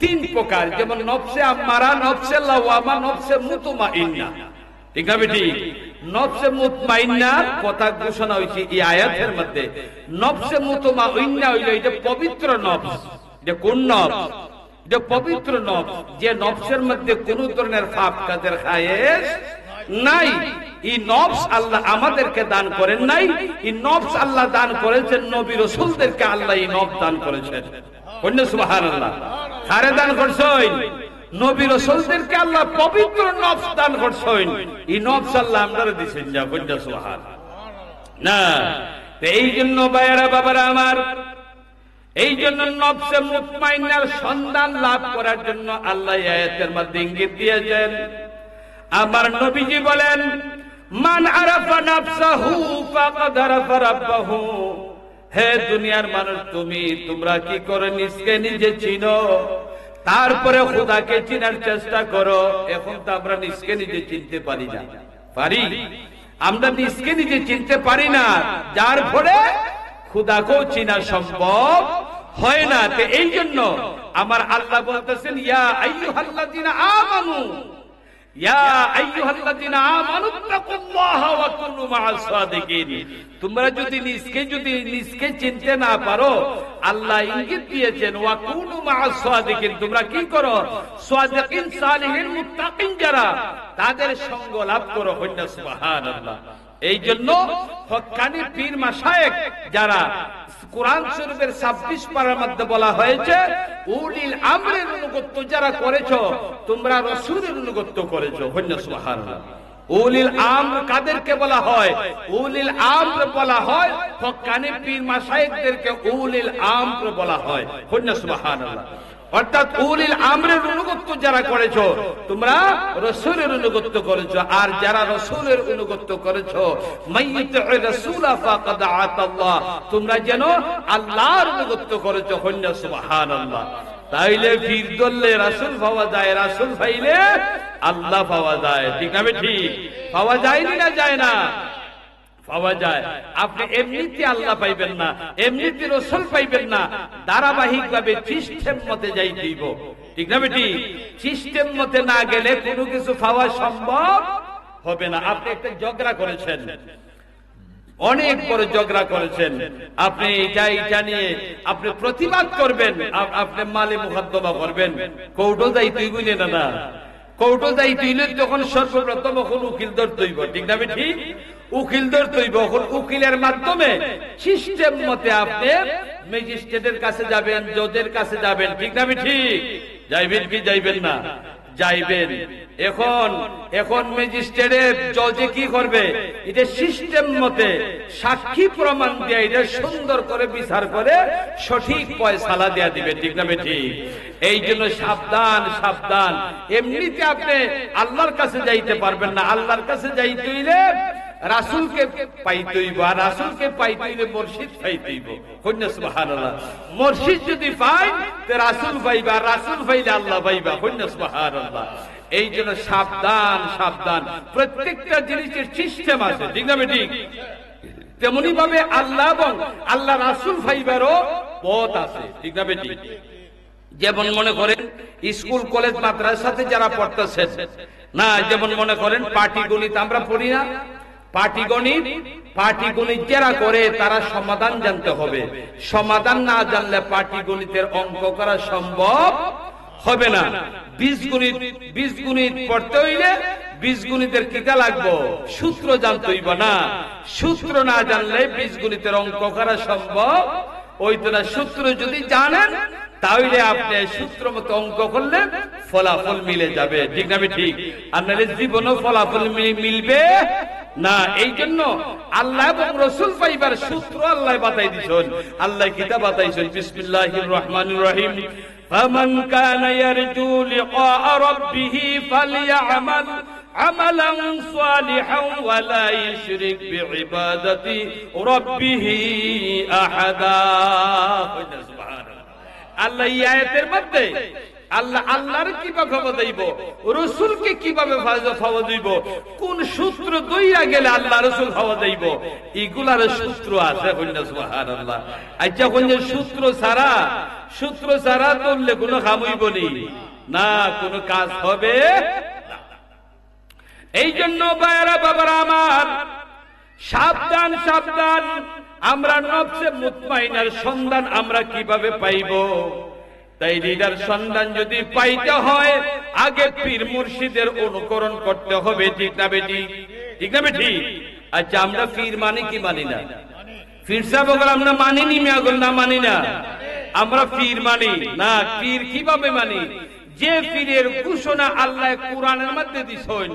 তিন প্রকার। যেমন নফসে আম্মারা, নফসে লাওয়ামা, নফসে মুতমাইন্না, ঠিক না বেটি? নফসে মুতমাইন্নার কথা ঘোষণা হয়েছে এই আয়াতের মধ্যে। নফসে মুতমাইন্না হইল এটা পবিত্র নফস। এটা কোন নফস? এটা পবিত্র নফস, যে নফসের মধ্যে কোন ধরনের পাপ কাজের খায়েশ নাই। এই নফস আল্লাহ আমাদেরকে দান করেন নাই। এই নফস আল্লাহ দান করেছেন নবী রাসূলদেরকে। আল্লাহ এই নফস দান করেছেন। সুবহানাল্লাহ। কারে দান করছেন? নবী রাসূলদেরকে আল্লাহ পবিত্র নফস দান করছেন। এই নফস আল্লাহ আমাদের দিয়েছেন। যা সুবহানাল্লাহ। না, এই জন্য ভাইয়েরা, বাবারা আমার, এই জন্য নফসে মুতমাইন্নার সন্ধান লাভ করার জন্য আল্লাহ আয়াতের মধ্যে ইঙ্গিত দিয়েছেন। আমার নবীজি বলেন, মান আরাফা নাফসাহু ফাকাদ আরাফা রাব্বাহু। হে দুনিয়ার মানুষ, তোমরা কি করে নিজকে নিজে চিনো, তারপরে খোদাকে চিনার চেষ্টা করো। এখন তো আমরা নিজকে নিজে চিনতে পারি না। পারি? আমরা নিজকে নিজে চিনতে পারি না, যার ফলে খোদাকেও চিনা সম্ভব হয় না। তো এই জন্য আমার আল্লাহ বলতেছেন ইয়া আইয়ুহাল্লাযিনা আমানু, ইয়া আইয়ুহাল্লাযিনা আমানু তাকুল্লাহা ওয়া কুনু মা'আস সাদিকিন। তোমরা যদি নিজকে চিনতে না পারো, আল্লাহ ইঙ্গিত দিয়েছেন ওয়া কুনু মা'আস সাদিকিন, তোমরা কি করো? সাদিকিন, সালিহিন, মুত্তাকিন যারা, তাদের সঙ্গ লাভ করো। হইনা সুবহানাল্লাহ। এই জন্য হক্কানি পীর মাশায়েখ যারা, কোরআন শরীফের 26 পারার মধ্যে বলা হয়েছে উলিল আমরের অনুগত্য যারা করেছো, তোমরা রাসূলের অনুগত্য করেছো। হইনা সুবহানাল্লাহ। উলিল আমর কাদেরকে বলা হয়? উলিল আমর বলা হয় হক্কানি পীর মাশায়েখদেরকে উলিল আমর বলা হয়। হইনা সুবহানাল্লাহ। অর্থাৎ উলিল আমরের অনুগত্য যারা করেছো, তোমরা রাসূলের অনুগত্য করেছো। আর যারা রাসূলের অনুগত্য করেছো, মাইয়ুতি'র রাসূলা ফাকাদ আতাল্লাহ, তোমরা যেন আল্লাহর অনুগত্য করেছো। হইনা সুবহানাল্লাহ। তাইলে পীর দললে রাসূল পাওয়া যায়, রাসূল পাইলে আল্লাহ পাওয়া যায়। ঠিক না ঠিক? পাওয়া যায় না যায় না? পাওয়া যায়। আপনি এমনিতে আল্লাহ পাইবেন না, এমনিতে রাসূল পাইবেন না, ধারাবাহিক ভাবে সিস্টেম মতে যাই দিব। ঠিক না বেটি? সিস্টেম মতে না গেলে কোনো কিছু পাওয়া সম্ভব হবে না। আপনি একটা ঝগড়া করেছেন, অনেক বড় ঝগড়া করেছেন, আপনি জানিয়ে আপনি প্রতিবাদ করবেন, আপনি মালে মুকদ্দমা করবেন, কোর্টও যাই তুই বুঝলেন না, কোর্টও যাই তুই তখন সর্বপ্রথম এখন উকিল ধরতে হইব। ঠিক না ঠিক? উকিল ধরতে হইব। এখন উকিলের মাধ্যমে সিস্টেম মতে আপনি ম্যাজিস্ট্রেটের কাছে যাবেন, জজের কাছে যাবেন। ঠিক না ঠিক? যাইবেন কি যাইবেন না? যাইবেন। এখন ম্যাজিস্ট্রেটের জজে কি করবে? এটা সিস্টেম মতে সাক্ষী প্রমাণ দিয়ে এটা সুন্দর করে বিচার করে সঠিক ফয়সালা দেয়া দিবে। ঠিক না ঠিক? এই জন্য সাবধান সাবধান। এমনিতে আপনি আল্লাহর কাছে যাইতে পারবেন না। আল্লাহর কাছে যাইতে হইলে রাসূলকে পাইতে হইব, আর রাসূলকে পাইতে হইলে মুর্শিদ পাইতে হইব। কন্যা সুবহানাল্লাহ। মুর্শিদ যদি পাই তে রাসূল পাইবা, আর রাসূল পাইলে আল্লাহ পাইবা। কন্যা সুবহানাল্লাহ। এই জন্য সাবধান সাবধান। প্রত্যেকটা জিনিসের সিস্টেম আছে। ঠিক না ঠিক? তেমনি ভাবে আল্লাহ এবং আল্লাহ রাসূল পাইবারও পথ আছে। ঠিক না ঠিক? যেমন মনে করেন স্কুল কলেজ মাদ্রাসাতে যারা পড়তেছেন না, যেমন মনে করেন পাটিগণিত আমরা পড়ি না, পাটিগণিত যারা করে তারা সমাধান জানতে হবে। সমাধান না জানলে পাটিগণিতের অঙ্ক করা সম্ভব হবে না। বীজগণিত পড়তে হইলে বীজগণিতের কিতা লাগবো? সূত্র জানতে হইব না। সূত্র না জানলে বীজগণিতের অঙ্ক করা সম্ভব হইতো না। সূত্র যদি জানেন তাহলে আপনি সূত্র মতো অঙ্ক করলে ফলাফল মিলে যাবে। ঠিক না ঠিক? আপনার জীবনও ফলাফল মিলবে না। এই জন্য আল্লাহ এবং রাসূল পাইবার সূত্র আল্লাহ বাতাই দিছেন। আল্লাহ কিতাব বাতাইছেন বিসমিল্লাহির রহমানির রহিম, ফামান কানা ইয়ারজু লিকা রাব্বিহি ফালইআমাল আমালান সালিহান ওয়া লা ইউশরিক বিইবাদাতি রাব্বিহি আহাদা। আল্লাহ এই আয়াতের মধ্যে আল্লাহর কিভাবে খবর দিব, রাসূলকে কিভাবে খবর দিব, কোন সূত্র দইয়া গেলে আল্লাহ রাসূল খবর দিব, এগুলার সূত্র আছে। সুবহানাল্লাহ। আচ্ছা, কোন সূত্র ছাড়া করলে কোনো কামই বলি না, কোনো কাজ হবে না। এই জন্য ভাইরা বাবারা আমার, সাবধান সাবধান। আমরা নফসে মুতমাইনার সন্ধান আমরা কিভাবে পাইব? তাই লিডার সন্ধান যদি পাইতে হয় আগে পীর মুর্শিদের অনুকরণ করতে হবে। ঠিক না বেটি? ঠিক না বেটি? আচ্ছা, আমরা পীর মানি কি মানি না? পীর সাহেব আমরা মানিনি, মিয়াগুল না মানি না? আমরা পীর মানি না। পীর কিভাবে মানি? যে পীরের ঘোষণা আল্লাহ কোরআনের মধ্যে দিছেন,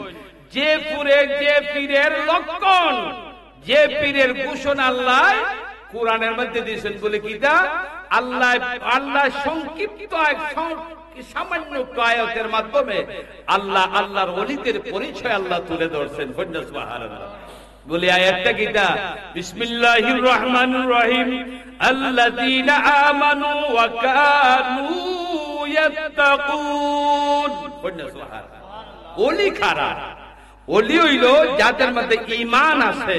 যে পীরের লক্ষণ, যে পীরের ঘোষণা আল্লাহ কোরআনের মধ্যে দিয়েছেন বলে কিতা আল্লাহ সংক্ষিপ্ত সামান্য আয়াতের মাধ্যমে আল্লাহর ওলিদের পরিচয় আল্লাহ তুলে ধরছেন। সুবহানাল্লাহ। বলি আয়াতটা কিতা? বিসমিল্লাহির রহমানির রহিম, আল্লাযীনা আমানু ওয়া কানু ইয়াত্তাকুন। সুবহানাল্লাহ। ওলি কারা? ওলি হইল যাদের মধ্যে ঈমান আছে,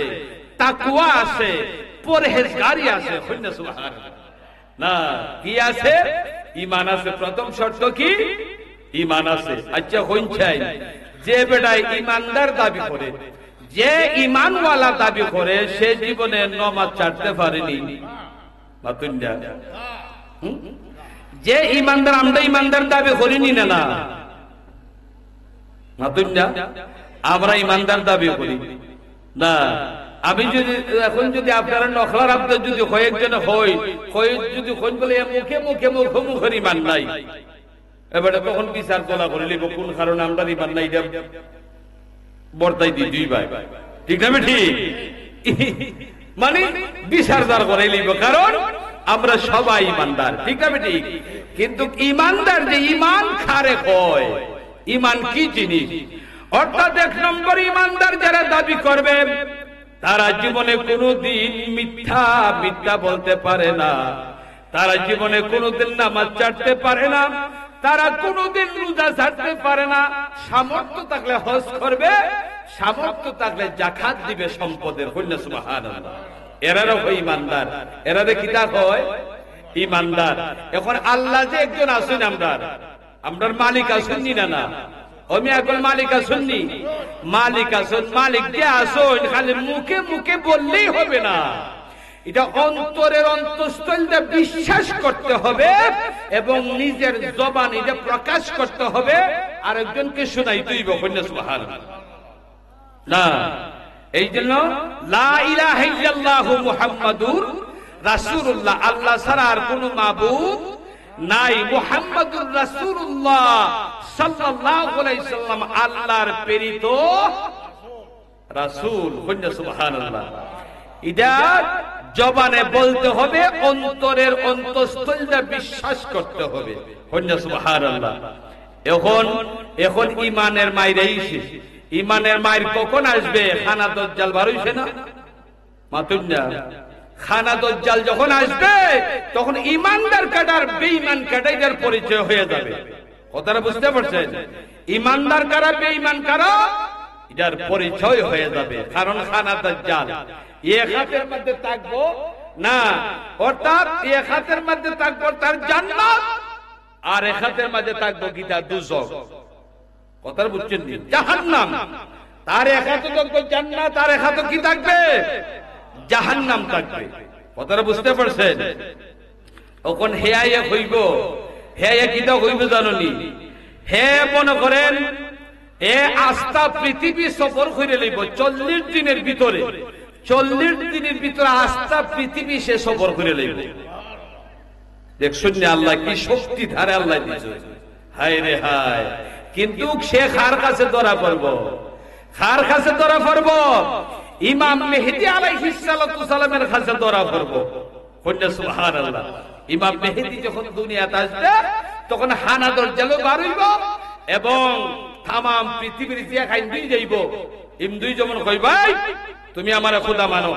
তাকওয়া আছে, পরহেজগারি আছে। সুবহানাল্লাহ। না, কি আছে? ইমান আছে। প্রথম শর্ত কি? ইমান আছে। আচ্ছা হইছাই যে বেটায় ইমানদার দাবি করে, যে ইমানওয়ালা দাবি করে, সে জীবনে নামাজ ছাড়তে পারেনি। যে ইমানদার, আমরা ইমানদার দাবি করিনি না, না আমরা ইমানদার দাবি করি না। আমি যদি এখন যদি আপনারা নখলার আপনার যদি কয়েকজন হয়, যদি বলে মুখে মুখে মুখোমুখের ইমান নাই, এবারে তখন বিচার তোলা করে লিব কোন কারণে আমরা ইমান নাই বর্তাই দিই দুই ভাই, ঠিক না? ঠিক মানে বিচার দার করে লিব, কারণ আমরা সবাই ইমানদার, ঠিক না? ঠিক। কিন্তু ইমানদার যে ইমান খারে হয়, ইমান কি জিনিস? অর্থাৎ এক নম্বর, ইমানদার যারা দাবি করবে তারা জীবনে কোনোদিন মিথ্যা বলতে পারে না, তারা জীবনে কোনোদিন নামাজ ছাড়তে পারে না, তারা কোনোদিন রোজা ছাড়তে পারে না। সামর্থ্য থাকলে হজ করবে, সামর্থ্য থাকলে জাকাত দিবে সম্পদের। সুবহানাল্লাহ। এরারও হয় ইমানদার, এরারে কিতা হয়? ইমানদার। এখন আল্লাহ যে একজন আছেন, আমরার মালিক আছেন না? না, আমি এখন মালিক আসুননি, মালিক আসুন, মালিক যে আসুন খালি মুখে মুখে বললেই হবে না, এটা অন্তরের অন্তঃস্থলে বিশ্বাস করতে হবে এবং নিজের জবান এটা প্রকাশ করতে হবে, আরেকজনকে শোনাইতেই হবে। সুবহানাল্লাহ। না, এই জন্য লা ইলাহা ইল্লাল্লাহু মুহাম্মাদুর রাসূলুল্লাহ, আল্লাহ ছাড়া আর কোনো মাবুদ নাই, মুহাম্মাদুর রাসূলুল্লাহ সাল্লাল্লাহু আলাইহি সাল্লাম আল্লাহর প্রেরিত রাসূল। সুবহানাল্লাহ। এটা জবানে বলতে হবে, অন্তরের অন্তঃস্থলে বিশ্বাস করতে হবে। সুবহানাল্লাহ। এখন ইমানের মায়ের আইছে, ইমানের মায়ের কখন আসবে? খানা দজ্জাল বার হইছে না? মাতুন না, খানা দজ্জাল যখন আসবে তখন ইমানদার কাটার বেঈমান কাটাইদার পরিচয় হয়ে যাবে। কথাটা বুঝতে পারছেন? ইমানদার কারা বেঈমান কারা এটার পরিচয় হয়ে যাবে, কারণ খানা দজ্জাল এক হাতের মধ্যে থাকবো না, অর্থাৎ এক হাতের মধ্যে থাকবো তার জান্নাত, আর এক হাতের মধ্যে থাকবো কি? তার দুজক। কথাটা বুঝছেন? জাহান্নাম। তার এক হাতে থাকবো জান্নাত, আর এক হাতে কি থাকবে? জাহান্নাম থাকবে। কথাটা বুঝতে পারছেন? তখন হেয়া হইব, হেয়া কিটা হইব জাননি? হে মনে করেন এ আস্থা পৃথিবী সফর করে লইব 40 দিনের ভিতরে, 40 দিনের ভিতরে আস্থা পৃথিবী সে সফর করে লইব। দেখছেন না আল্লাহ কি শক্তি ধারে আল্লাহ দিয়েছে, হায় রে হায়। কিন্তু সে কার কাছে ধরা পড়ব? কার কাছে ধরা পড়ব? ইমাম মেহেদী আলাইহিস সালাতু সালামের কাছে ধরা পড়ব। সুবহানাল্লাহ। ইমাম মেহেদী যখন দুনিয়াতে আসবে তখন খানা দজ্জালও বার হইব এবং তামাম পৃথিবীর যে খাইন দুই যাইব। দুই যেমন কই, ভাই তুমি আমারে খোদা মানো,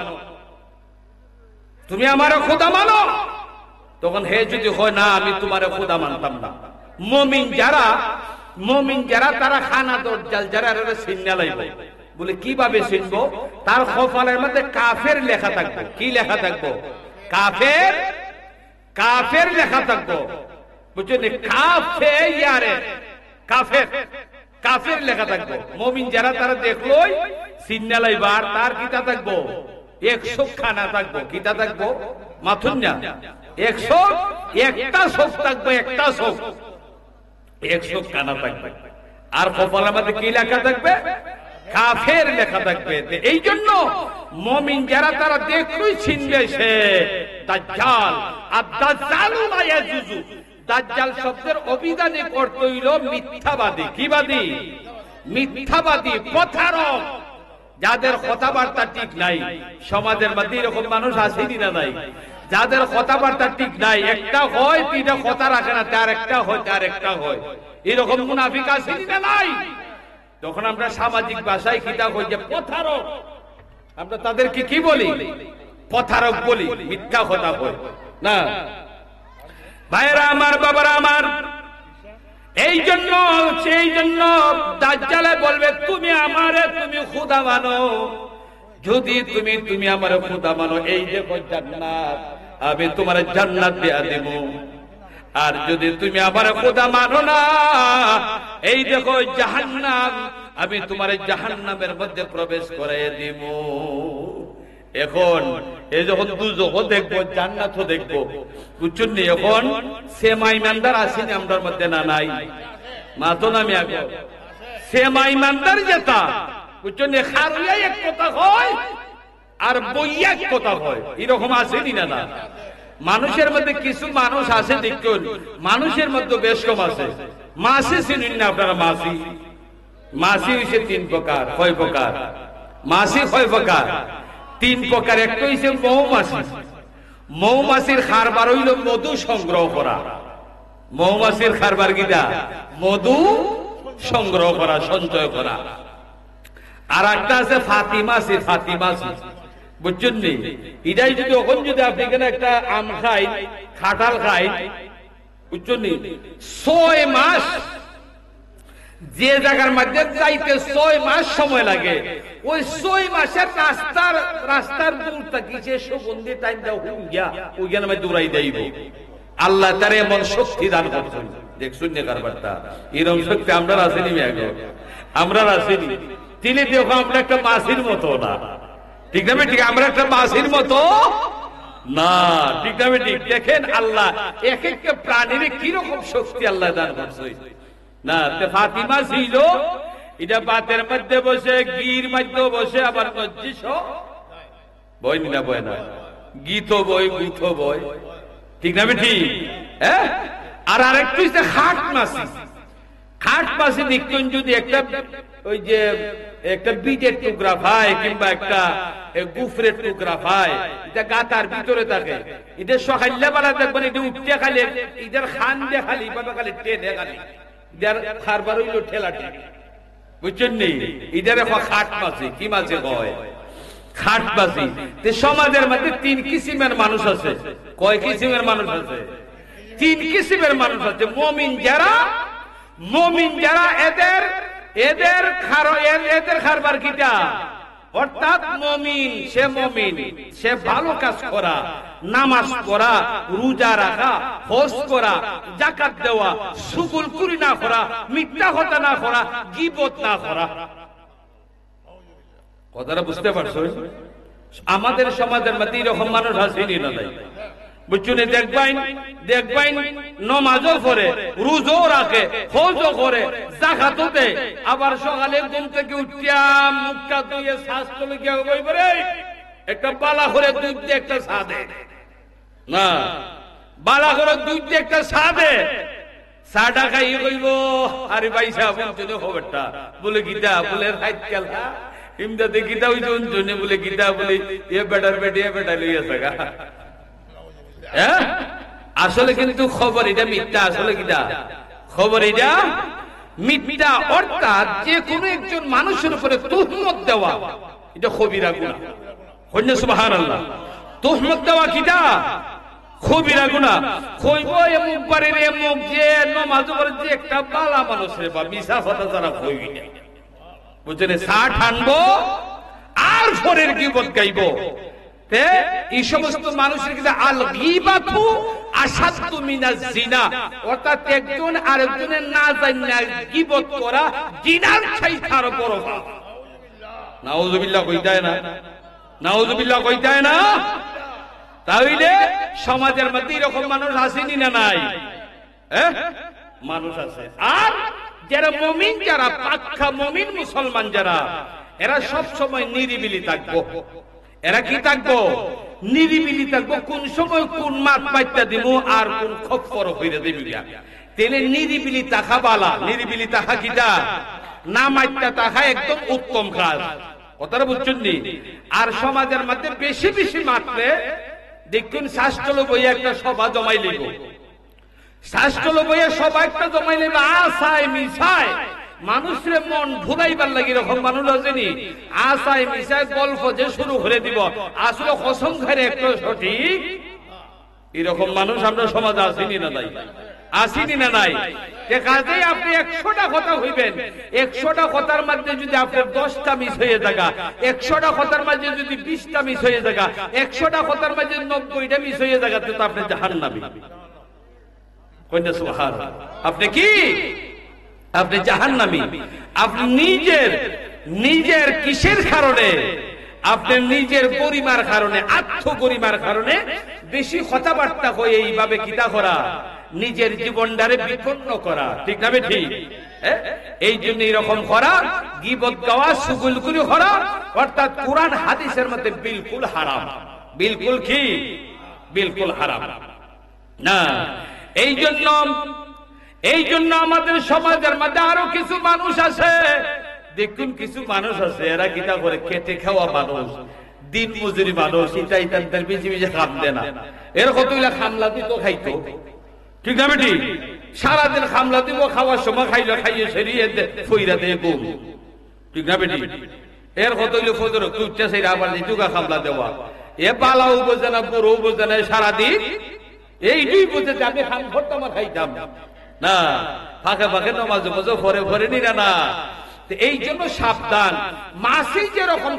তুমি আমারে খোদা মানো, তখন হে যদি হয় না আমি তোমারে খোদা মানতাম না। মুমিন যারা তারা খানা দজ্জাল যারা চিন্না লাইব। বলে কিভাবে চিনবো? তার কপালের মধ্যে কাফের লেখা থাকবে। কি লেখা থাকবো? কাফের, কাফের লেখা থাকবো। বুঝছেন? কাফের, কাফের লেখা থাকবো। মুমিন যারা তারা দেখলোই চিন্না লাইবার, তার কিতা থাকবো? 100 খানা থাকবো। কিতা থাকবো? মাথুন না, 100 একটা চোখ থাকবো, একটা চোখ 100 খানা থাকবে। আর কপালের মধ্যে কি লেখা থাকবে? কাফের লেখা থাকবে। এই জন্য মুমিন যারা তারা দেখলেই চিনবে সে দাজ্জাল। আর দাজ্জালু লা ইয়াজুজু, দাজ্জাল শব্দের অভিধানে অর্থ হইল মিথ্যাবাদী। কি বাদী? মিথ্যাবাদী, প্রতারক, যাদের কথাবার্তা ঠিক নাই। সমাজের মধ্যে এরকম মানুষ আসেনি না নাই? যাদের কথাবার্তা ঠিক নাই, একটা হয় তিনটা কথা রাখে না, তার একটা হয়, তার একটা হয়, এরকম মুনাফিক আসেনি না নাই? তখন আমরা সামাজিক ভাষায় কিতাব হই যে প্রতারক, আমরা তাদেরকে কি বলি? প্রতারক বলি, মিথ্যা কথা বলি না। ভাইরা আমার, বাবারা আমার, এই জন্য সেই জন্য দাজ্জালে বলবে তুমি আমারে তুমি খোদা মানো। যদি তুমি আমারে খোদা মানো, এই দেখো জান্নাত, আমি তোমার জান্নাত দিয়া দেব। আর যদি তুমি আমার খোদা মানো না, এই দেখো জাহান্নাম, আমি তোমার জাহান্নামের মধ্যে প্রবেশ করাইয়া দিব। এখন এই যখন দুজকও দেখবো, জান্নাতও দেখবো, বুঝছেন? এখন সেমা ইমানদার আসেনি আমরার মধ্যে, না নাই? মাতো নামি আগে সেমা ইমানদার যেটা, বুঝছেন? খারুয়া এক কথা হয় আর বইয়া এক কথা হয়, এরকম আসেনি না? না, মানুষের মধ্যে কিছু মানুষ আছে দেখুন, মানুষের মধ্যে বেশ কম আছে। মাসি চিনুন না আপনারা? মাসি, মাসি হইছে তিন প্রকার। কয় প্রকার? মাসি কয় প্রকার? তিন প্রকার। একটা হইছে মৌমাছি। মৌমাছির খারবার হইল মধু সংগ্রহ করা। মৌমাছির খারবার কিটা? মধু সংগ্রহ করা, সঞ্চয় করা। আর একটা আছে ফাতিমাছি। ফাতিমাছি, বুঝছেন নি? এটাই যদি এখন যদি আপনি এখানে একটা আম খাই, খাটাল খাই, বুঝছেন নি, 6 মাস যে জায়গার মধ্যে যাইতে 6 মাস সময় লাগে, ওই 6 মাসের রাস্তার দূর থাকি সে সুগন্ধি টাইম দাও হুঙ্গিয়া ওইখানে আমি দৌড়াই দেব। আল্লাহ তার এমন শক্তি দান করছেন, দেখছুন না কারবারটা? এরকম শক্তি আমরা আসেনি, আমরা আসেনি। তিনি দেখো আমরা একটা মাসির মতো না, ঠিক না? ঠিক, আমরা একটা মাসির মতো না, ঠিক না? ঠিক, দেখেন আল্লাহ এক একটা প্রাণীর কিরকম শক্তি আল্লাহ দান করছে না। ফাতিমা ছিল এটা বাতের মধ্যে বসে, গির মধ্যে বসে, আবার মজ্জিস বই না, বয় না, গীত বই, গুথ বই, ঠিক না? ঠিক, হ্যাঁ। আর আরেকটু হচ্ছে খাট মাসি। খাট মাসি দেখতেন যদি একটা ওই যে একটা বীজের টুকরা ভাই কিংবা একটা গুফরের টুকরা ভাই, এটা গাতার ভিতরে থাকে, এটা সকালে বেলা দেখবেন এটা উঠতে খালি ইদার খান দিয়ে খালি বাবা খালি টেনে খালি ইদার খারবার হইল ঠেলাটি, বুঝছেন নি? ইদার খাট মাসি। কি মাসে হয়? খাট মাসি। সমাজের মধ্যে 3 কিসিমের মানুষ আছে। কয় কিসিমের মানুষ আছে? 3 কিসিমের মানুষ আছে। মুমিন যারা, মুমিন যারা, এদের খারবার কিটা? অর্থাৎ মুমিন, সে ভালো কাজ করা, নামাজ পড়া, রোজা রাখা, হজ করা, যাকাত দেওয়া, সুগুলকুরি না করা, মিথ্যা কথা না করা, গীবত না করা। কথাটা বুঝতে পারছো? আমাদের সমাজের মধ্যে এরকম মানুষ আসেনি না? বুঝছেন? দেখবেন নমাজও পড়ে, রোজাও রাখে, হজও করে, যাকাতও দেয়, আবার সকালে ঘুম থেকে উঠিয়া মুখটা ধুয়ে স্বাস্থ্য লিখে কইবে একটা বালা করে দুধ দিয়ে একটা চা দে না, বালা করে দুধ দিয়ে একটা চা দে, চাটা খাই কইব আরে ভাই সাহেব অঞ্চলে খবরটা বলে গীতা বলে রাত খেলা ইমদাতে গীতা ওই অঞ্চলে বলে গীতা বলে এ বেটার বেটে এ বেটা লইয়া থাকা। হ্যাঁ, আসলে কিন্তু খবর এটা মিথ্যা। আসলে কিটা খবর? এটা মিথ্যা। অর্থাৎ যে কোনো একজন মানুষের উপরে তুহমত দেওয়া, এটা কবিরা গুনাহ। কইনা সুবহানাল্লাহ। তুহমত দেওয়া কিটা? কবিরা গুনাহ। কইব এমুক বাড়ির এমুক যে নামাজ পড়ে যে একটা বালা মানুষ রে, বা মিছা কথা যারা কইবি না, বুঝছেন? ষাট আনবো আর ফরের গীবত গাইব। এই সমস্ত মানুষের কিন্তু আল গীবাতু আশাদ্দু মিনাজ জিনা, অর্থাৎ একজন আরেকজনের না জানা গীবত করা জিনার চাইতে আরো বড় পাপ। নাউযুবিল্লাহ কইতায় না? নাউযুবিল্লাহ কইতায় না? তাহলে সমাজের মধ্যে এরকম মানুষ আসেনি না? নাই, মানুষ আছে। আর যারা মুমিন, যারা পাক্কা মুমিন মুসলমান যারা, এরা সব সময় নিরিবিলি থাকবো। এরা কি থাকবো? নিরিবিলি থাকবো। কোন সময় কোন মাত পাইতা দিব আর কোন খপ্পর হইরে দিবি। তেলে নিরিবিলি থাকা বালা। নিরিবিলি থাকা কিটা? না মাইতা থাকা একদম উত্তম কাজ। কথাটা বুঝছেন নি? আর সমাজের মধ্যে বেশি বেশি মাত্রে দেখুন শাস্ত্র বইয়ে একটা সভা জমাই লিব, শাস্ত্র বইয়ে সভা একটা জমাই লিব, আশায় মিশায় মানুষের মন ভুলাইবার লাগি এরকম মানুষ আসেনি। আশায় মিশায় গল্প যে শুরু করে দিব, আসলে কসম খাইরে একটা সঠিক, এরকম মানুষ আমরা সমাজে আসেনি না? তাই আসেনি না নাই? কাজেই আপনি 100টা কথা হইবেন, 100টা কথার মধ্যে যদি আপনার 10টা মিস হয়ে থাকা, 100টা কথার মধ্যে যদি 20টা মিস হয়ে থাকা, 100টা কথার মধ্যে 90টা মিস হয়ে থাকা, তো আপনি জাহান্নামী। কইনা সুবহানাল্লাহ। আপনি কি? আপনি জাহান্নামী। আপনি নিজের কিসের কারণে? আপনার নিজের গরিমার কারণে, আত্মগরিমার কারণে বেশি কথাবার্তা হয়ে এইভাবে কিতা করা, নিজের জীবনটারে বিপন্ন করা, ঠিক না ঠিক? এই জন্য এরকম করা, গীবত গাওয়া, সুগুলগুলি করা, অর্থাৎ কোরআন হাদিসের মধ্যে বিলকুল হারাম। বিলকুল কি? বিলকুল হারাম না। এই জন্য আমাদের সমাজের মধ্যে আরো কিছু মানুষ আছে, দেখুন কিছু মানুষ আছে এরা কিতা করে, খেটে খাওয়া মানুষ, দিন মজুরি মানুষ, তাদের বেশি বেশি খাম দেয় না। এর কতগুলা খামলা দিত খাইতো, ঠিক না বেটি? সারাদিন খামলা দিব, খাওয়ার সময় খাইলে খাইয়ে সেরিয়ে ফইরা দিয়ে গুম, ঠিক না বেটি? এর কতগুলো ফজর কুচা সেই আবার দিতুকা খামলা দেওয়া, এ পালাও বোঝে না, পুরো বোঝে না, সারাদিন এইটুই বুঝে যে আমি খাম করতাম আর খাইতাম না, ফাঁকে ফাঁকে নামাজ মজো ফরে ফরে নিরা না। এই জন্য সাবধান। মাসি যেরকম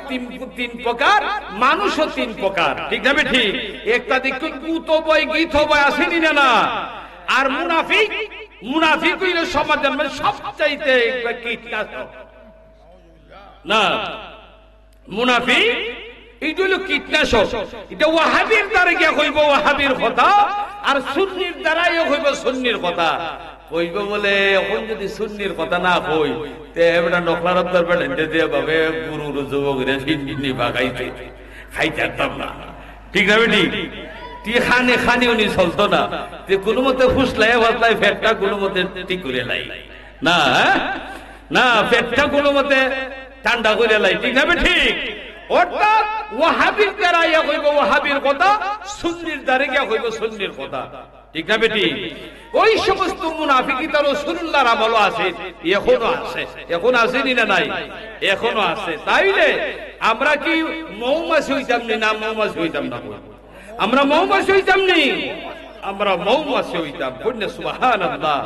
তিন প্রকার, মানুষও 3 প্রকার, ঠিক না ঠিক? একটা দেখুন কুত বই গীত বই আসেনি না। আর মুনাফিক হইলে সমাজের মধ্যে সবচাইতে কীটনাশক না। মুনাফিক এইটা হলো কীটনাশক। এটা ওয়াহাবির দ্বারা গিয়া হইব ওয়াহাবির কথা, আর সুন্নির দ্বারাই হইব সুন্নির কথা। কইব বলে এখন যদি সুন্নির কথা না কই, তে এটা নকলার দরবার হেঁটে দিয়ে ভাবে গুরুর যুবকরে ফিন্নি বাগাইতে খাইতাম না, ঠিক না বেটি? খানি উনি চলতো না, কোনো মতে ফুসলাই ভাসলাই ফেটটা কোনো মতে ঠিক করে লাই না, না পেটটা কোনো মতে ঠান্ডা করে লাই, ঠিক না ঠিক? অর্থাৎ ওয়াহাবির দ্বারা ইয়া হইব ওয়াহাবির কথা, সুন্নির দ্বারা গিয়া হইব সুন্নির কথা, ঠিক না বেটি? ওই সমস্ত মুনাফিকি তো রাসূলুল্লাহর আমল আছে, এখনো আছে, এখন আসেনি না নাই? এখনো আছে। তাইলে আমরা কি মৌমাছি হইতাম না? মৌমাছি হইতাম না? আমরা মৌমাছি হইতাম নি? আমরা মৌমাছি হইতাম। সুবহানাল্লাহ।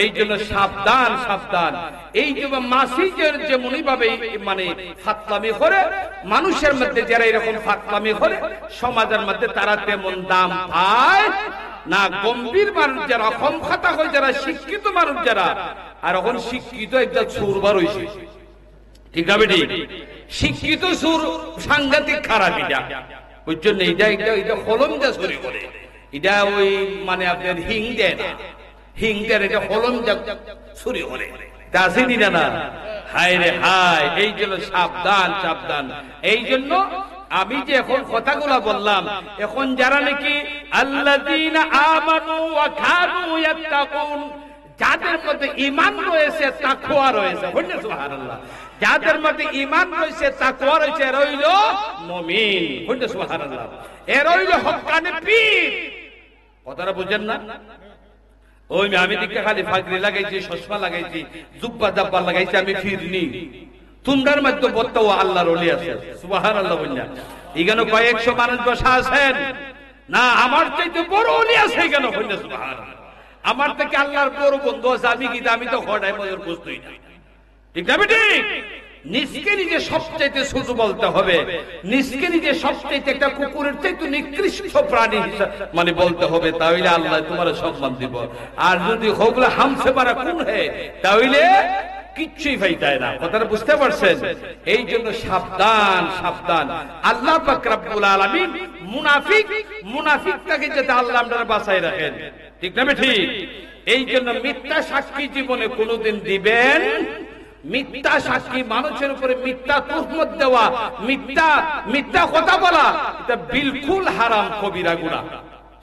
এই জন্য সাবধান, সাবধান। এই যে মাসিজের যেমনই ভাবে মানে ফাতলামি করে, মানুষের মধ্যে যারা এরকম ফাতলামি করে, সমাজের মধ্যে তারা তেমন দাম পায় না। গম্ভীর মানুষ যারা, কম খাতা হয় যারা, শিক্ষিত মানুষ যারা, আর এখন শিক্ষিত একটা সুরবার হয়েছে, ঠিক আছে বেটি? শিক্ষিত সুর সাংঘাতিক খারাপ। এটা ওই জন্য এটা হলম যা চুরি করে, এটা ওই মানে আপনার হিং দেয় না, হিং দেয়, এটা হলম যা চুরি করে, তা আসেনি না? হায় রে হায়। এই জন্য সাবধান, সাবধান। এই জন্য আমি যে এখন কথাগুলা বললাম, এখন যারা নাকি আল্লাযীনা আমানু ওয়া কানু ইয়াত্তাকুন, যাদের মধ্যে ঈমান রয়েছে, তাকওয়া রয়েছে, বলেন সুবহানাল্লাহ। যাদের মধ্যে ঈমান রয়েছে, তাকওয়া রয়েছে, এরা হইল মুমিন, বলেন সুবহানাল্লাহ। এরা হইল হক্কানি পীর। কথাটা বুঝেন না? ওই আমি দিকে খালি ফাগরি লাগাইছি, চশমা লাগাইছি, জুব্বা জাব্বা লাগাইছি, আমি ফিরনি। তোমরার মধ্যে বলতো আল্লাহর ওলি আছে, সুবহানাল্লাহ বললেন। এখানে কয়েকশো মানুষ বসা আছেন না, আমার চাইতে বড় ওলি আছে এখানে, বললেন সুবহানাল্লাহ। আমার থেকে আল্লাহর বড় বন্ধু আছে। আমি তো খড়াই মজুর বুঝতেই না, ঠিক না বেটি? নিজকে নিজে সবচাইতে ছোট বলতে হবে, নিজকে নিজে সবচাইতে একটা কুকুরের চাইতে নিকৃষ্ট প্রাণী মানে বলতে হবে, তাহলে আল্লাহ তোমার সম্মান দিব। আর যদি হোগলা হামসে মারা কোন হে, তাহলে কিচ্ছুই পাইতায় না। কথাটা বুঝতে পারছেন? এই জন্য সাবধান, সাবধান। আল্লাহ পাক রব্বুল আলামিন মুনাফিকটাকে যাতে আল্লাহ আপনারা বাঁচাই রাখেন, ঠিক না ঠিক? এই জন্য মিথ্যা সাক্ষী জীবনে কোনোদিন দিবেন। মিথ্যা সাক্ষী, মানুষের উপরে মিথ্যা তুহমত দেওয়া, মিথ্যা কথা বলা, এটা বিলকুল হারাম, কবিরা গুনাহ।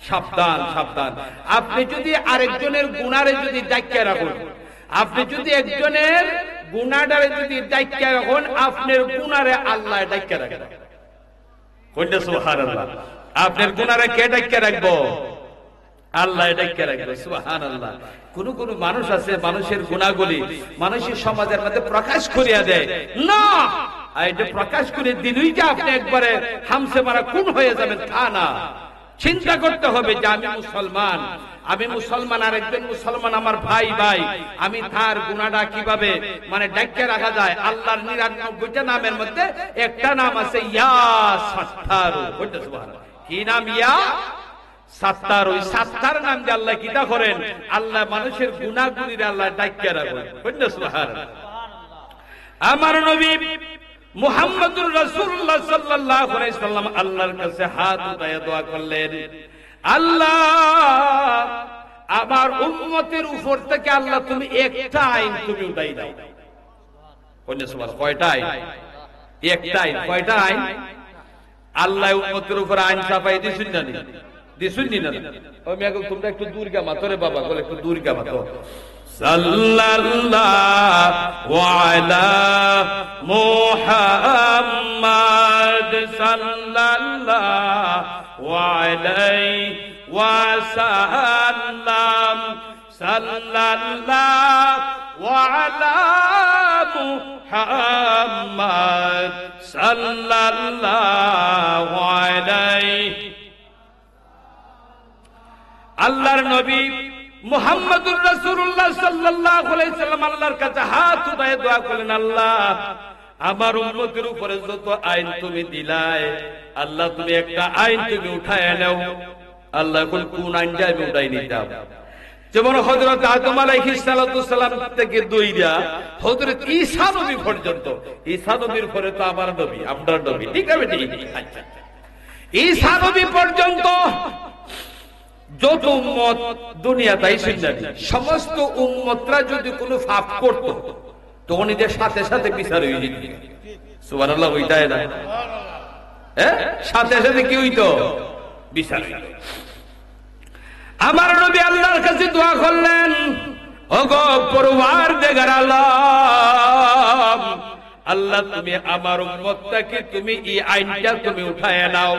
সাবধান, সাবধান। আপনি যদি আরেকজনের গুনারে যদি দায়িত্ব রাখুন, আপনি যদি একজনের গুনাহটারে যদি দায়িত্ব রাখুন, আপনার গুনারে আল্লাহ দায়িত্ব রাখেন। কইতে সুবহানাল্লাহ। আপনার গুনারে কে দায়িত্ব রাখবো? আল্লাহ দায়িত্ব রাখবে, সুবহানাল্লাহ। কোন কোন মানুষ আছে, মানুষের গুনাহগুলি মানুষের সমাজের মধ্যে প্রকাশ করিয়া দেয় না। আর এটা প্রকাশ করে দিলই যে আপনি একবারে হামসে মারা খুন হয়ে যাবেন, তা না। চিন্তা করতে হবে যে আমি মুসলমান, আর একজন মুসলমান আমার ভাই, আমি তার গুনাহটা কিভাবে মানে ঢেকে রাখা যায়। আল্লাহর 99টা নামের মধ্যে একটা নাম আছে ইয়া সাত্তারু। কি নাম? ইয়া সাত্তার। ওই সাত্তার নাম দিয়ে আল্লাহ কিতা করেন? আল্লাহ মানুষের গুনাহগুলির আল্লাহ ঢেকে রাখেন। সুবহানাল্লাহ। আমার নবী মুহাম্মদুর রাসূলুল্লাহ সাল্লাল্লাহু আলাইহি সাল্লাম আল্লাহর কাছে হাত উঠায় দোয়া করলেন, আল্লাহ আমার উম্মতের উপর থেকে আল্লাহ তুমি একটা আইন তুমি উঠাই দাও। কয়টা আইন? একটা আইন। কয়টা আইন? আল্লাহ উম্মতের উপর আইন চাপাই দিছেন না? দিছেন না? ওই মেয়ে তোমরা একটু দূর কা মাতরে বাবা, বলে একটু দূর কা মাতো। সাল্লাল্লাহু আলা মুহাম্মাদ সাল্লাল্লাহু আলাইহি ওয়াসাল্লাম সাল্লাল্লাহু আলা মুহাম্মাদ সাল্লাল্লাহু আলাইহি। আল্লাহর নবী মুহাম্মদুর রাসূলুল্লাহ সাল্লাল্লাহু আলাইহি সাল্লাম আল্লাহর কাছে হাত উঠায় দোয়া করলেন, আল্লাহ আমার উম্মতের উপরে যত আইন তুমি দিলায় আল্লাহ তুমি একটা আইন তুমি উঠায় নাও। আল্লাহ কোন আইনটা আমি উঠাই নিতাম? যেমন হযরত আদম আলাইহিস সালাতু সালাম থেকে দইরা হযরত ঈসা নবী পর্যন্ত, ঈসা নবীর পরে তো আমার নবী, আপনার নবী, ঠিক আছে? আচ্ছা, ঈসা নবী পর্যন্ত যত উম্মত দুনিয়াতে আইছেন, সমস্ত উম্মতরা যদি কোনো পাপ করত তখন এদের সাথে সাথে বিচার হয়ে যেত। সুবহানাল্লাহ। হইতায় না? হ্যাঁ, সাথে সাথে কি হইতো? বিচার হইত। আমার নবী আল্লাহর কাছে দোয়া করলেন, ওগো পরওয়ারদিগার আলম, আল্লাহ তুমি আমার উম্মতটাকে তুমি এই আইনটা তুমি উঠায় নাও,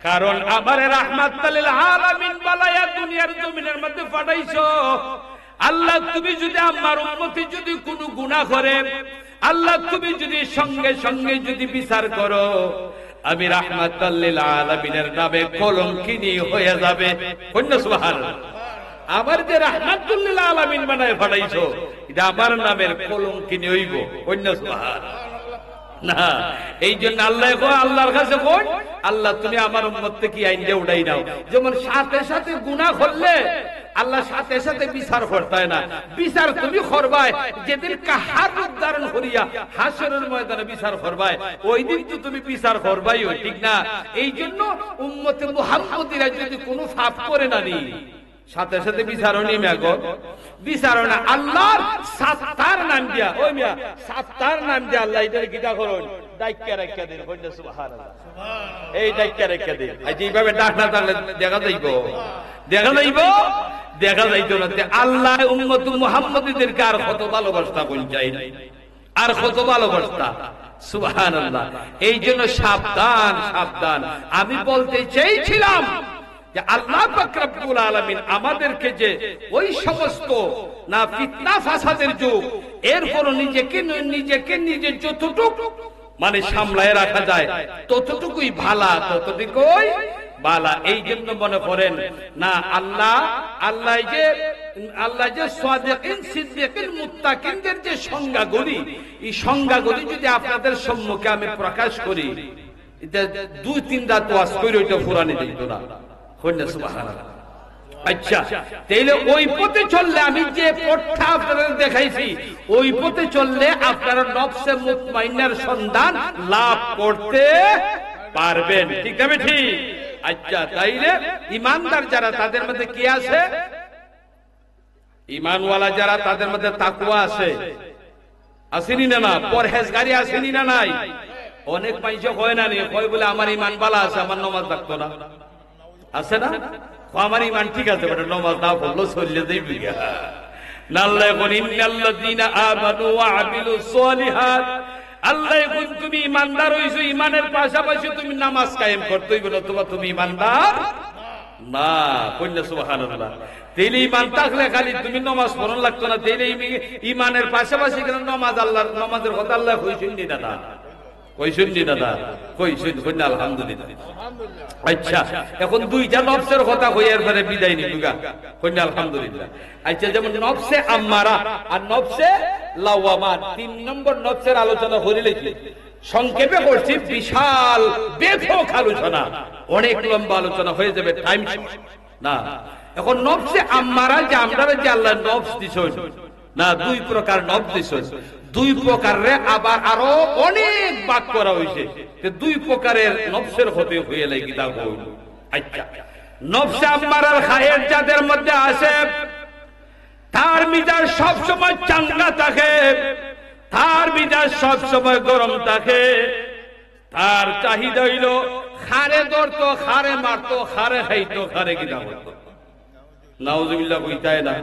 কারণ আমার রাহমাতাল লিল আলামিন বালায়া দুনিয়ার জমিনের মধ্যে পাঠাইছো। আল্লাহ তুমি যদি আমার উম্মতি যদি কোনো গুনাহ করে, আল্লাহ তুমি যদি সঙ্গে সঙ্গে যদি বিচার করো, আমি রাহমাতাল লিল আলামিনের নামে কলঙ্কিনী হয়ে যাবে। সুবহানাল্লাহ। আমার যে রাহমাতুল লিল আলামিন বানায় পাঠাইছো এটা আমার নামের কলঙ্কিনী হইব। সুবহানাল্লাহ। না, এই জন্য আল্লাহর কাছে কোন আল্লাহ তুমি আমার উম্মত থেকে আইনটা উঠাই নাও। যেমন সাথে সাথে গুনাহ করলে আল্লাহ সাথে সাথে বিচার করতে না, বিচার তুমি করবাই যেদিন কাহার রূপ ধারণ করিয়া হাসরের ময়দানে বিচার করবাই, ওই দিন তো তুমি বিচার করবাই, ঠিক না? এই জন্য উম্মতে মুহাম্মদীরা যদি কোনো পাপ করে না নি সাথে সাথে বিচারণী মেঘ বিচারণা আল্লাহর সাত্তার নাম দিয়া, ওই মিয়া সাত্তার নাম দিয়া আল্লাহ এটার গীতা করুন ডাইক্কা রাখা দিন। সুবহানাল্লাহ। এই ডাইক্কা রাখা দিন। আজ এইভাবে ডাক না তাহলে দেখা যাইব, দেখা যাইব, দেখা যাইতো না। আল্লাহ উম্মত মুহাম্মদীদেরকে আর কত ভালোবাসা কোন চাই, আর কত ভালোবাসা। সুবহানাল্লাহ। এই জন্য সাবধান, সাবধান। আমি বলতে চেয়েছিলাম যে আল্লাহ পাক রব্বুল আলামিন আমাদেরকে যে ওই সমস্ত না ফিতনা ফাসাদের যুগ, এরপর নিজে যতটুকু মানে সামলায় রাখা যায় ততটুকুই ভালা, ততটুকুই ভালা। এই জন্য মনে করেন না আল্লাহ যে সাদিকিন সিদ্দিকিন মুত্তাকিনদের যে সংজ্ঞাগুলি, এই সংজ্ঞাগুলি যদি আপনাদের সম্মুখে আমি প্রকাশ করি, এটা 2-3 রাত ওয়াজ করে ওইটা ফুরানি দিত না। আচ্ছা, তাইলে ওই পথে চললে, আমি যে পথটা আপনাদের দেখাইছি ওই পথে চললে আপনারা নফসে মুতমাইন্নার সন্ধান লাভ করতে পারবেন, ঠিক আছে? ঠিক। আচ্ছা, তাইলে ইমানদার যারা তাদের মধ্যে কি আছে? ইমানওয়ালা যারা তাদের মধ্যে তাকওয়া আছে, আসেনি না? না, পরহেজগারি আসেনি না? নাই। অনেক মানুষ হয় না, কয় বলে আমার ইমান বালা আছে, আমার নামাজ থাকতো না, আছে না? আমার ইমান ঠিক আছে, নামাজ না পড়লো চললে যাইবি। আল্লাহ এখন ইন্নাল্লাযীনা আমানু ওয়া আমিলুস সালিহাত, আল্লাহ এখন তুমি ইমানদার হইছো, ইমানের পাশাপাশি তুমি নামাজ কায়েম করতে হইবে, না তুমি ইমানদার না। কইনা সুবহানাল্লাহ। তাইলে ইমান থাকলে খালি তুমি নামাজ পড়ন লাগতো না, তাইলে ইমানের পাশাপাশি কেন নামাজ, আল্লাহর নামাজের কথা আল্লাহ কইছেন না? কইছেন নি দাদা? কইছেন, কইনা আলহামদুলিল্লাহ। আচ্ছা, এখন দুইটা নফসের কথা কইয়ার পরে বিদায় নিলুগা, কইনা আলহামদুলিল্লাহ। আচ্ছা, যেমন নফসে আম্মারা আর নফসে লাওয়ামা, 3 নম্বর নফসের আলোচনা করিলেছি। সংক্ষেপে করছি, বিশাল ব্যাপক আলোচনা, অনেক লম্বা আলোচনা হয়ে যাবে, টাইম না। এখন নফসে আম্মারা যে আমরা যে আল্লাহ নফস দিছেন না, 2 প্রকার নফস দিছেন। 2 প্রকারে আবার আরো অনেক ভাগ করা হয়েছে। 2 প্রকারের নফসের হতে হয়ে লাগে কিতাব। আচ্ছা, নফসে আম্মারার খায়ের যাদের মধ্যে আছে, তার মিজাজ সব সময় চাঙ্গা থাকে, তার মিজাজ সব সময় গরম থাকে। তার চাহিদা হইল খারে ধরতো, খারে মারতো, খারে খাইতো, খারে কিনা করতো। নাউজুবিল্লাহ কইতায় না,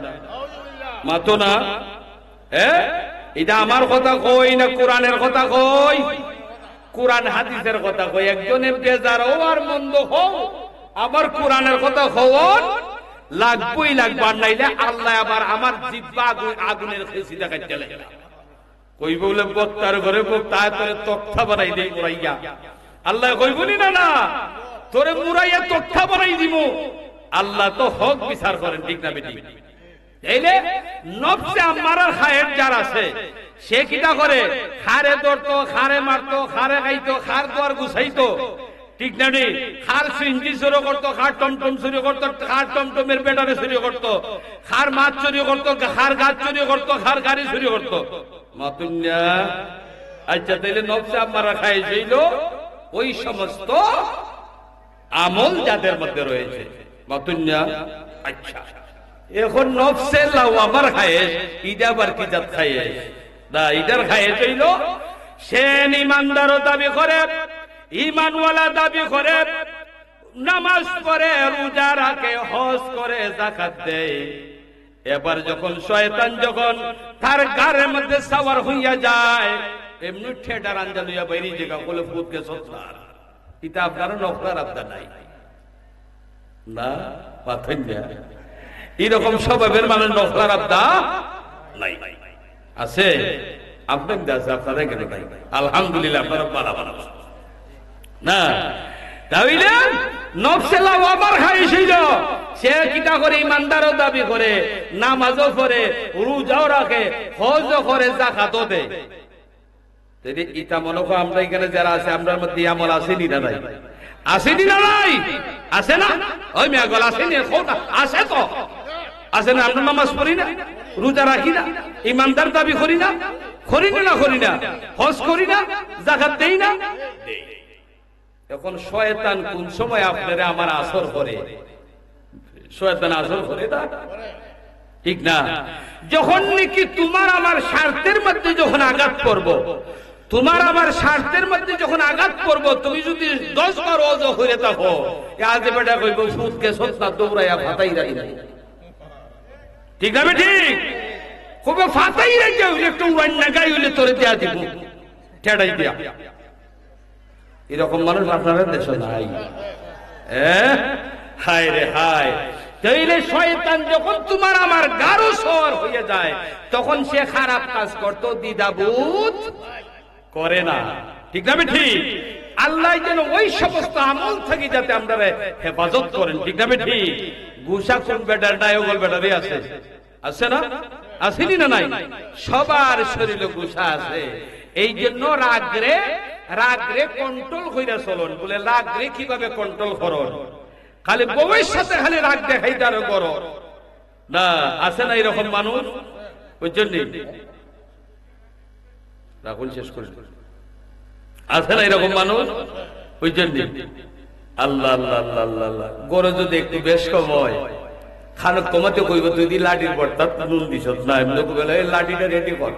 মাতো না। এটা আমার কথা কই না কোরআনের কথা কই? কোরআন হাদিসের কথা কই। একজনে বেজার হও আর মন্দ হও, আমার কোরআনের কথা হওয়ার লাগবই লাগবার, নাইলে আল্লাহ আবার আমার জিহ্বা আগুনের খেসি দেখাই চলে গেল। কইব বলে বক্তার ঘরে বক্তা তোরে তক্তা বানাই দেই মুরাইয়া। আল্লাহ কইবনি না, না তোরে মুরাইয়া তক্তা বানাই দিব। আল্লাহ তো হক বিচার করেন, ঠিক না বেটি? এইলে নফসে আম্মারার খায়ের যার আছে, সে কিটা করে? খারে ধরতো, খারে মারতো, খারে খাইতো, খার দোয়ার গুছাইতো, ঠিক না? খার সিঞ্জি চুরি করতো, খার টমটম চুরি করতো, খার টমটমের ব্যাটারি চুরি করতো, খার মাছ চুরি করতো, খার গাছ চুরি করতো, খার গাড়ি চুরি করতো। মাতুন্যা। আচ্ছা, তাইলে নফসে আম্মারা খায় ছিল ওই সমস্ত আমল যাদের মধ্যে রয়েছে। মাতুন্যা। আচ্ছা, এখন নফসে লাওয়ামার খায়েশ, ইটা আবার কি জাত খায়েশ? না, ইটার খায়েশ হইল সে ইমানদারও দাবি করে, ইমানওয়ালা দাবি করে, নামাজ পড়ে, রোজা রাখে, হজ করে, যাকাত দেয়। এবার যখন শয়তান যখন তার গায়ের মধ্যে সাওয়ার হইয়া যায়, এমনি ঠেটার আঞ্জা লইয়া বাইরে জায়গা বলে ফুটকে সত্তার। এটা আপনার নফসার আব্দা নাই না, পাথর না। এরকম স্বভাবের মানুষ নফলার আব্দা নাই, আছে আপনাদের আছে, আপনাদের কেন নাই? আলহামদুলিল্লাহ, আপনারা বালা বালা না। তাইলে নফসে লাওয়ামার খাইছিল, সে কিটা করে? ইমানদারও দাবি করে, নামাজও পড়ে, রোজাও রাখে, হজও করে, যাকাতও দেয়। ইটা মনে করো আমরা এখানে যারা আছে, আমরার মধ্যে আমল আসেনি না নাই? আসেনি না নাই? আছে না? ওই মেয়াগল আসেনি, আছে তো, আছে না? আমরা নামাজ পড়ি না, রোজা রাখি না, ইমানদার দাবি করি না, করি না, করি না, হজ করি না, যাকাত দেই না। এখন শয়তান কোন সময় আপনারা আমার আসর করে? শয়তান আসর করে না, ঠিক না? যখন নাকি তোমার আমার স্বার্থের মধ্যে যখন আঘাত করব, তোমার আমার স্বার্থের মধ্যে যখন আঘাত করব, তুমি যদি 10 বার ওযু করে থাকো, আজ বেটা কইব সুদকে সত্তা দৌড়াইয়া ফাতাই রাই নাই, ঠিক আছে? ঠিক কবে ফাতাই রাই যাও, একটু ওয়ান্না গাই হইলে তোরে দেয়া দিব, ঠেড়াই দিয়া। এরকম মানুষ আপনাদের দেশে নাই। হায় রে হায়। তাইলে শয়তান যখন তোমার আমার গাঢ় সওয়ার হয়ে যায়, তখন সে খারাপ কাজ করতো দ্বিধাবোধ করে না, ঠিক না? ঠিক। আল্লাহ যেন ওই সমস্ত আমল থেকে যাতে আমরা হেফাজত করেন, ঠিক না? ঠিক। গুসা কোন বেটার ডায়গল ব্যাটারি আছে, আছে না? আসেনি না নাই? সবার শরীরে গুসা আছে। এই জন্য রাগরে কন্ট্রোল কইরা চলুন। বলে রাগরে কিভাবে কন্ট্রোল করুন? খালি বউয়ের সাথে খালি রাগ দেখাই তারও করো না, আছে না এরকম মানুষ? ওই জন্য রাগুল শেষ করে, আছে না এরকম মানুষ? ওই জন্য আল্লাহ আল্লাহ আল্লাহ আল্লাহ গরো যদি একটু বেশ কম হয়, খানক কমাতে কইব তুই দি লাঠির পড়তা নুন দিছ না, এমনি বলে লাঠিটা রেডি কর।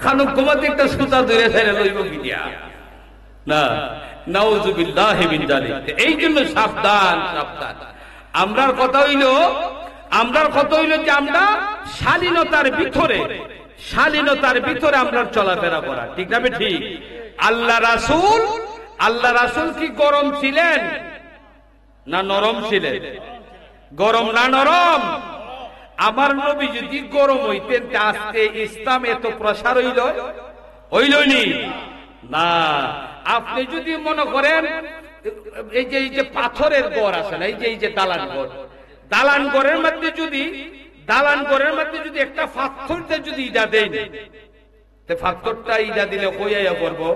খানক কমাতে একটা সুতা ধরে ফেলে লইব কি দিয়া না, নাউযুবিল্লাহি মিন যালিক। এই জন্য সাবধান, সাবধান। আমরার কথা হইল যে আমরা শালীনতার ভিতরে আমরা চলাফেরা করা, ঠিক না? ঠিক। আল্লাহ রাসূল কি গরম ছিলেন না নরম ছিলেন? গরম না নরম? আমার নবী যদি গরম হইতেন, আজকে ইসলাম এত প্রসার হইল? হইলনি না। আপনি যদি মনে করেন এই যে পাথরের ঘর আছে না, এই যে দালান ঘর, দালান ঘরের মধ্যে যদি একটা পাথরতে যদি ইটা দেন, পাথরটা ইটা দিলে কইয়া পড়বো,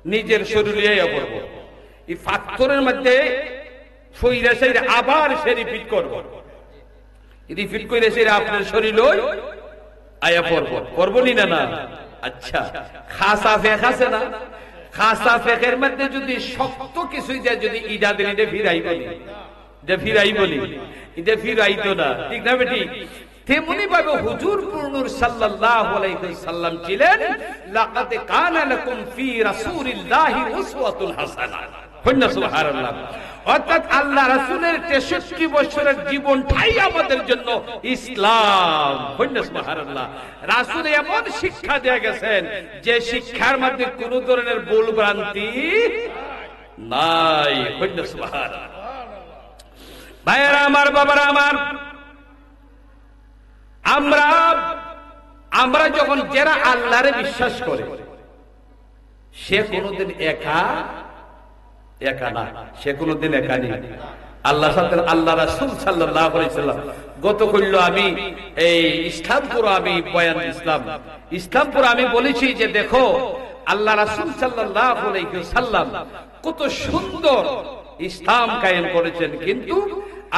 নিজের শরীরে পড়বো। এই পাথরের মধ্যে আবার সে রিপিট করবো, রিপিট করে সে আপনার শরীর আয়া পড়বো, করবো নি না? আচ্ছা, খাসা ফেক আছে না, খাসা ফেকের মধ্যে যদি শক্ত কিছু যদি ইডা দিন, এটা ফিরাই বলি, এটা ফিরাইতো না, ঠিক না বেটি? তেমনি ভাবে হুজুর নূর সাল্লাল্লাহু আলাইহি ওয়াসাল্লাম ছিলেন লাকাদ কানা লাকুম ফি রাসূলিল্লাহি উসওয়াতুন হাসানাহ। সুবহানাল্লাহ। অর্থাৎ আল্লাহ রাসূলের 63 বছরের জীবনটাই আমাদের জন্য ইসলাম। সুবহানাল্লাহ। রাসূল এমন শিক্ষা দিয়ে গেছেন যে শিক্ষার মধ্যে কোন ধরনের ভুল ভ্রান্তি নাই। সুবহানাল্লাহ। ভাইরা আমার, বাবারা আমার, আমরা যখন যারা আল্লাহরে বিশ্বাস করে, সে কোনদিন একা না, সে কোনদিন একা নেই। আল্লাহ সাথে আল্লাহ রাসূল সাল্লাল্লাহু আলাইহি ওয়াসাল্লাম গত কইল আমি এই ইসলামপুর আমি বয়ান ইসলামপুর আমি বলেছি যে দেখো আল্লাহ রাসূল সাল্লাল্লাহু আলাইহি ওয়াসাল্লাম কত সুন্দর ইসলাম কায়েম করেছেন, কিন্তু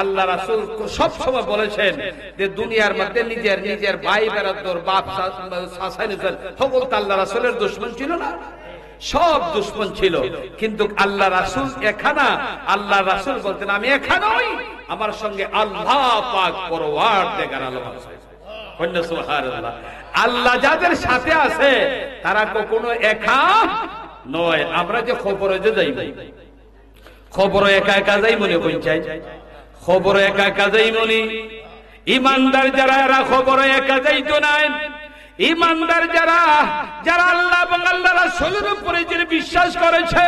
আল্লাহ রাসূল সব সময় বলেছেন যে দুনিয়ার মধ্যে নিজের ভাই বেরাদর বাপ শাসাইন সকল তো আল্লাহ রাসূলের দুশমন ছিল না, সব দুশমন ছিল। কিন্তু আল্লাহ রাসূল এখানা, আল্লাহ রাসূল বলতেন আমি একা নই, আমার সঙ্গে আল্লাহ পাক পরওয়ারদিগার আলম আছে। সুবহানাল্লাহ। আল্লাহ যাদের সাথে আছে তারা কখনো একা নয়। আমরা যে খবরে যে যাই, খবর একা যাই মনে কইছাই, খবর একা যাই মনি। ইমানদার যারা এরা খবর একা যাইতো না। ইমানদার যারা আল্লাহ এবং আল্লাহ রাসূলের উপরে যে বিশ্বাস করেছে,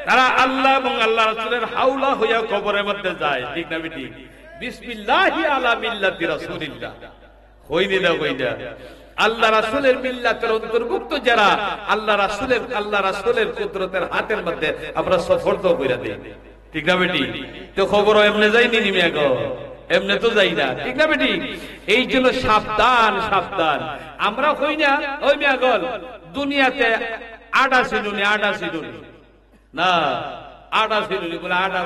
তারা আল্লাহ এবং আল্লাহ রাসূলের হাওলা হইয়া কবরের মধ্যে যায়, ঠিক না বেটি? বিসমিল্লাহি আলা মিল্লাতি রাসূলিল্লাহ হইনি না কইনা। আল্লাহ রাসূলের মিল্লাতের অন্তর্ভুক্ত যারা আল্লাহ রাসূলের কুদরতের হাতের মধ্যে আমরা সফর তো কইরা দেই, ঠিক না বেটি? তো খবর এমনি যাইনি নিমিয়া গো, এমনি তো যাই না, ঠিক না বেটি? এই জন্য সাবধান। আমরা কই না ওই মিয়া গল দুনিয়াতে আটা ছিলুনি না, আটা ছিলুনি বলে আটা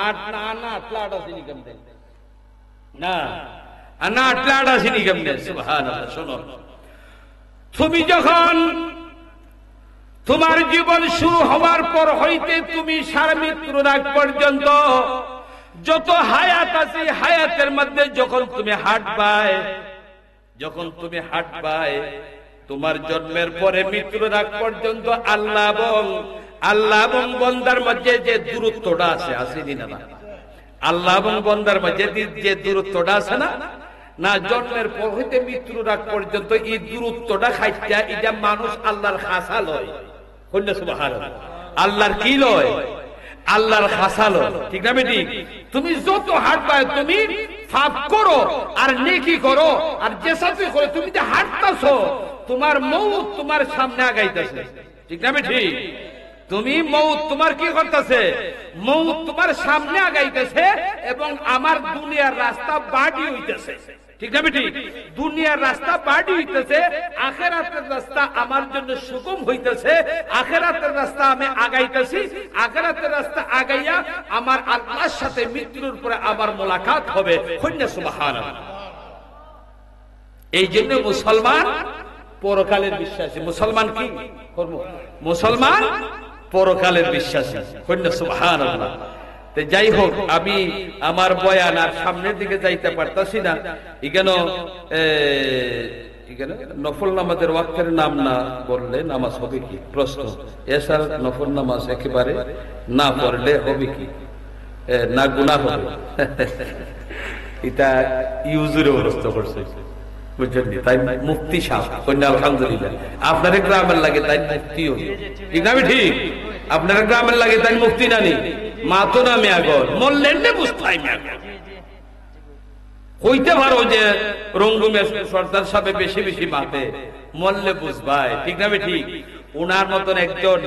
আটা চিনি কেমনে না, আটা চিনি কেমনে? সুবহানাল্লাহ। শোনো, তুমি যখন তোমার জীবন শুরু হওয়ার পর হইতে তুমি সারা মৃত্যুর আগ পর্যন্ত যত হায়াত আছে, হায়াতের মধ্যে যখন তুমি হাঁটবায়, তোমার জন্মের পরে মৃত্যুর আগ পর্যন্ত আল্লাহ এবং বন্দার মধ্যে যে দূরত্বটা আছে না? আল্লাহ এবং বন্দার মধ্যে যে দূরত্বটা আছে না, জন্মের পর হইতে মৃত্যুর আগ পর্যন্ত এই দূরত্বটা খাইটা এটা মানুষ আল্লাহর খাসা লয়। সুবহানাল্লাহ। আল্লাহর কি লয়? আল্লাহর খাসা লয়, ঠিক না বেটি? তুমি যত হাঁটবায় তুমি পাপ করো আর নেকি করো, আর যে সাথে করো তুমি যে হাঁটতাছো, তোমার মউত তোমার সামনে আগাইতেছে, ঠিক না বেটি? তুমি মউত তোমার কি করতেছে? মউত তোমার সামনে আগাইতেছে এবং আমার দুনিয়ার রাস্তা বাড়ি হইতেছে, ঠিক না বেটি? দুনিয়ার রাস্তা বাড়ি হইতেছে, আখিরাতের রাস্তা আমার জন্য সুগম হইতেছে। আখিরাতের রাস্তা আমি আগাইতেছি, আখিরাতের রাস্তা আগাইয়া আমার আল্লাহর সাথে মৃত্যুর পরে আবার মোলাকাত হবে। সুবহানাল্লাহ। এই জন্য মুসলমান পরকালের বিশ্বাসী। মুসলমান কি? মুসলমান পরকালের বিশ্বাসী। সুবহানাল্লাহ। যাই হোক, আমি আমার বয়ান আর সামনের দিকে যাইতে পারতাছি না। এখানে নফল নামাজের ওয়াক্তের নাম না বললে নামাজ হবে কি? প্রশ্ন। এছাড়া নফল নামাজ একেবারে না পড়লে হবে কি? না গুনাহ হবে। এটা ইউজুরে অবস্থা করছে, বুঝলেন? তাই মুফতি সাহেব কন্যা আলহামদুলিল্লাহ আপনার গ্রামের লাগে তাই মুফতি হবে, ঠিক না? ঠিক, আপনার গ্রামের লাগে তাই মুফতি না নেই, মা তো না মেয়াগর মরলেন বুঝতাই মেয়াগর হইতে পারো যে রঙ্গুমের সর্দার সাহেব বেশি বেশি মাতে, মল্লে বুঝবাই, ঠিক না ঠিক? ওনার মতন একজন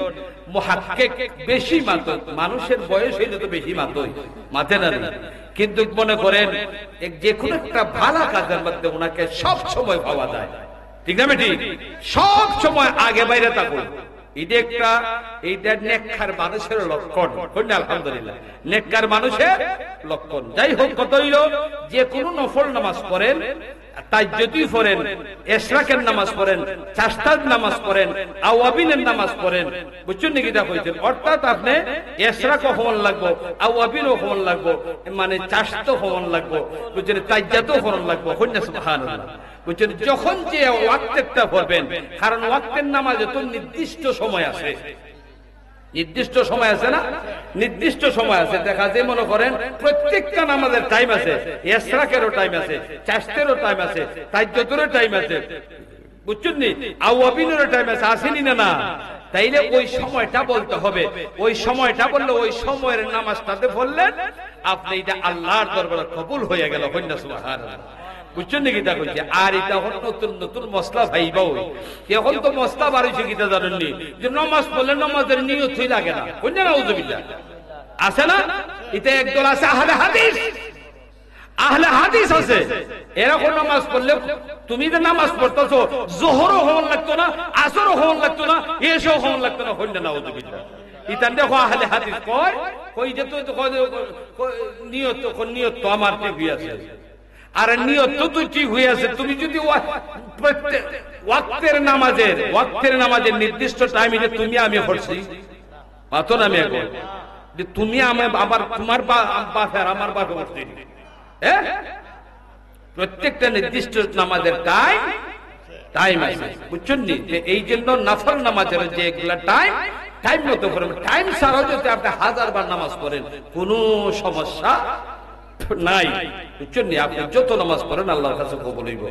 মুহাক্কিক বেশি মাত, মানুষের বয়স হইলে তো বেশি মাতই, মাতে না, কিন্তু মনে করেন যে কোনো একটা ভালো কাজের মধ্যে ওনাকে সব সময় পাওয়া যায়, ঠিক না ঠিক? সব সময় আগে বাইরে থাকুন, এইটা নেককার মানুষের লক্ষণ। আলহামদুলিল্লাহ, নেককার মানুষের লক্ষণ। যাই হোক, কত হইল, যে কোনো নফল নামাজ পড়েন, তাজ্জুদ পড়েন, ইশরাকের নামাজ পড়েন, চাশতার নামাজ পড়েন, আওয়াবিনের নামাজ পড়েন, বুঝছেন নাকি? দা কইছেন অর্থাৎ আপনি ইশরাক হওয়ান লাগবো, আওয়াবিনও হওয়ান লাগবো, মানে চাশত হওয়ান লাগবো, বুঝছেন, তাজ্জুদও হওয়ান লাগবো। কন্যা সুবহানাল্লাহ, বুঝছেন? যখন যে ওয়াক্তেরটা পড়বেন, কারণ ওয়াক্তের নামাজে তো নির্দিষ্ট সময় আছে, নির্দিষ্ট সময় আছে না, নির্দিষ্ট সময় আছে। দেখা যায় মনে করেন প্রত্যেকটা নামাজের টাইম আছে, ইশরাকেরও টাইম আছে, চাশতেরও টাইম আছে, তাজ্জুদেরও টাইম আছে, বুঝছেন নি? আওয়াবিনেরও টাইম আছে, আসেনি না? না, তাইলে ওই সময়টা বলতে হবে। ওই সময়টা বললে ওই সময়ের নামাজটাতে বললেন আপনি, এটা আল্লাহর দরবারে কবুল হয়ে গেল। কন্যা সুবহানাল্লাহ, বুঝছেন নাকি? তা কইছে। আর এটা এখন নতুন নতুন মশলা ভাইবা, ওই এখন তো মশলা বাড়িছে, গীতা জানেননি যে নামাজ পড়লে নামাজের নিয়ত হই লাগে না। কন্যা নাউযুবিল্লাহ, আছে না? এটা একদল আছে আহলে হাদিস, আহলে হাদিস আছে, এরকম নামাজ পড়লে তুমি যে নামাজ পড়তেছো, যোহরও হওয়ার লাগতো না, আসরও হওয়ার লাগতো না, এসও হওয়ার লাগতো না। কন্যা নাউযুবিল্লাহ, ইতান দেখো আহলে হাদিস কয়, কই যে তো নিয়ত, নিয়ত তো আমার ঠিক হইয়াছে, আর নিয়ত তো তুই ঠিক হয়ে আছে। তুমি যদি ওয়াক্তের নামাজের নির্দিষ্ট টাইমে যে তুমি আমি পড়ছি, পাতো না আমি এখন যে তুমি আবার তোমার বাপের আমার বাপে পড়ছি, প্রত্যেকটা নির্দিষ্ট নামাজের টাইম আছে, বুঝছেন নি? এই জন্য নফল নামাজের যে এগুলা টাইম মতো করবেন। টাইম ছাড়াও যদি আপনি 1000 বার নামাজ পড়েন কোনো সমস্যা নাই, বুঝছেন নি? আপনি যত নামাজ পড়েন আল্লাহর কাছে কবুল হইব।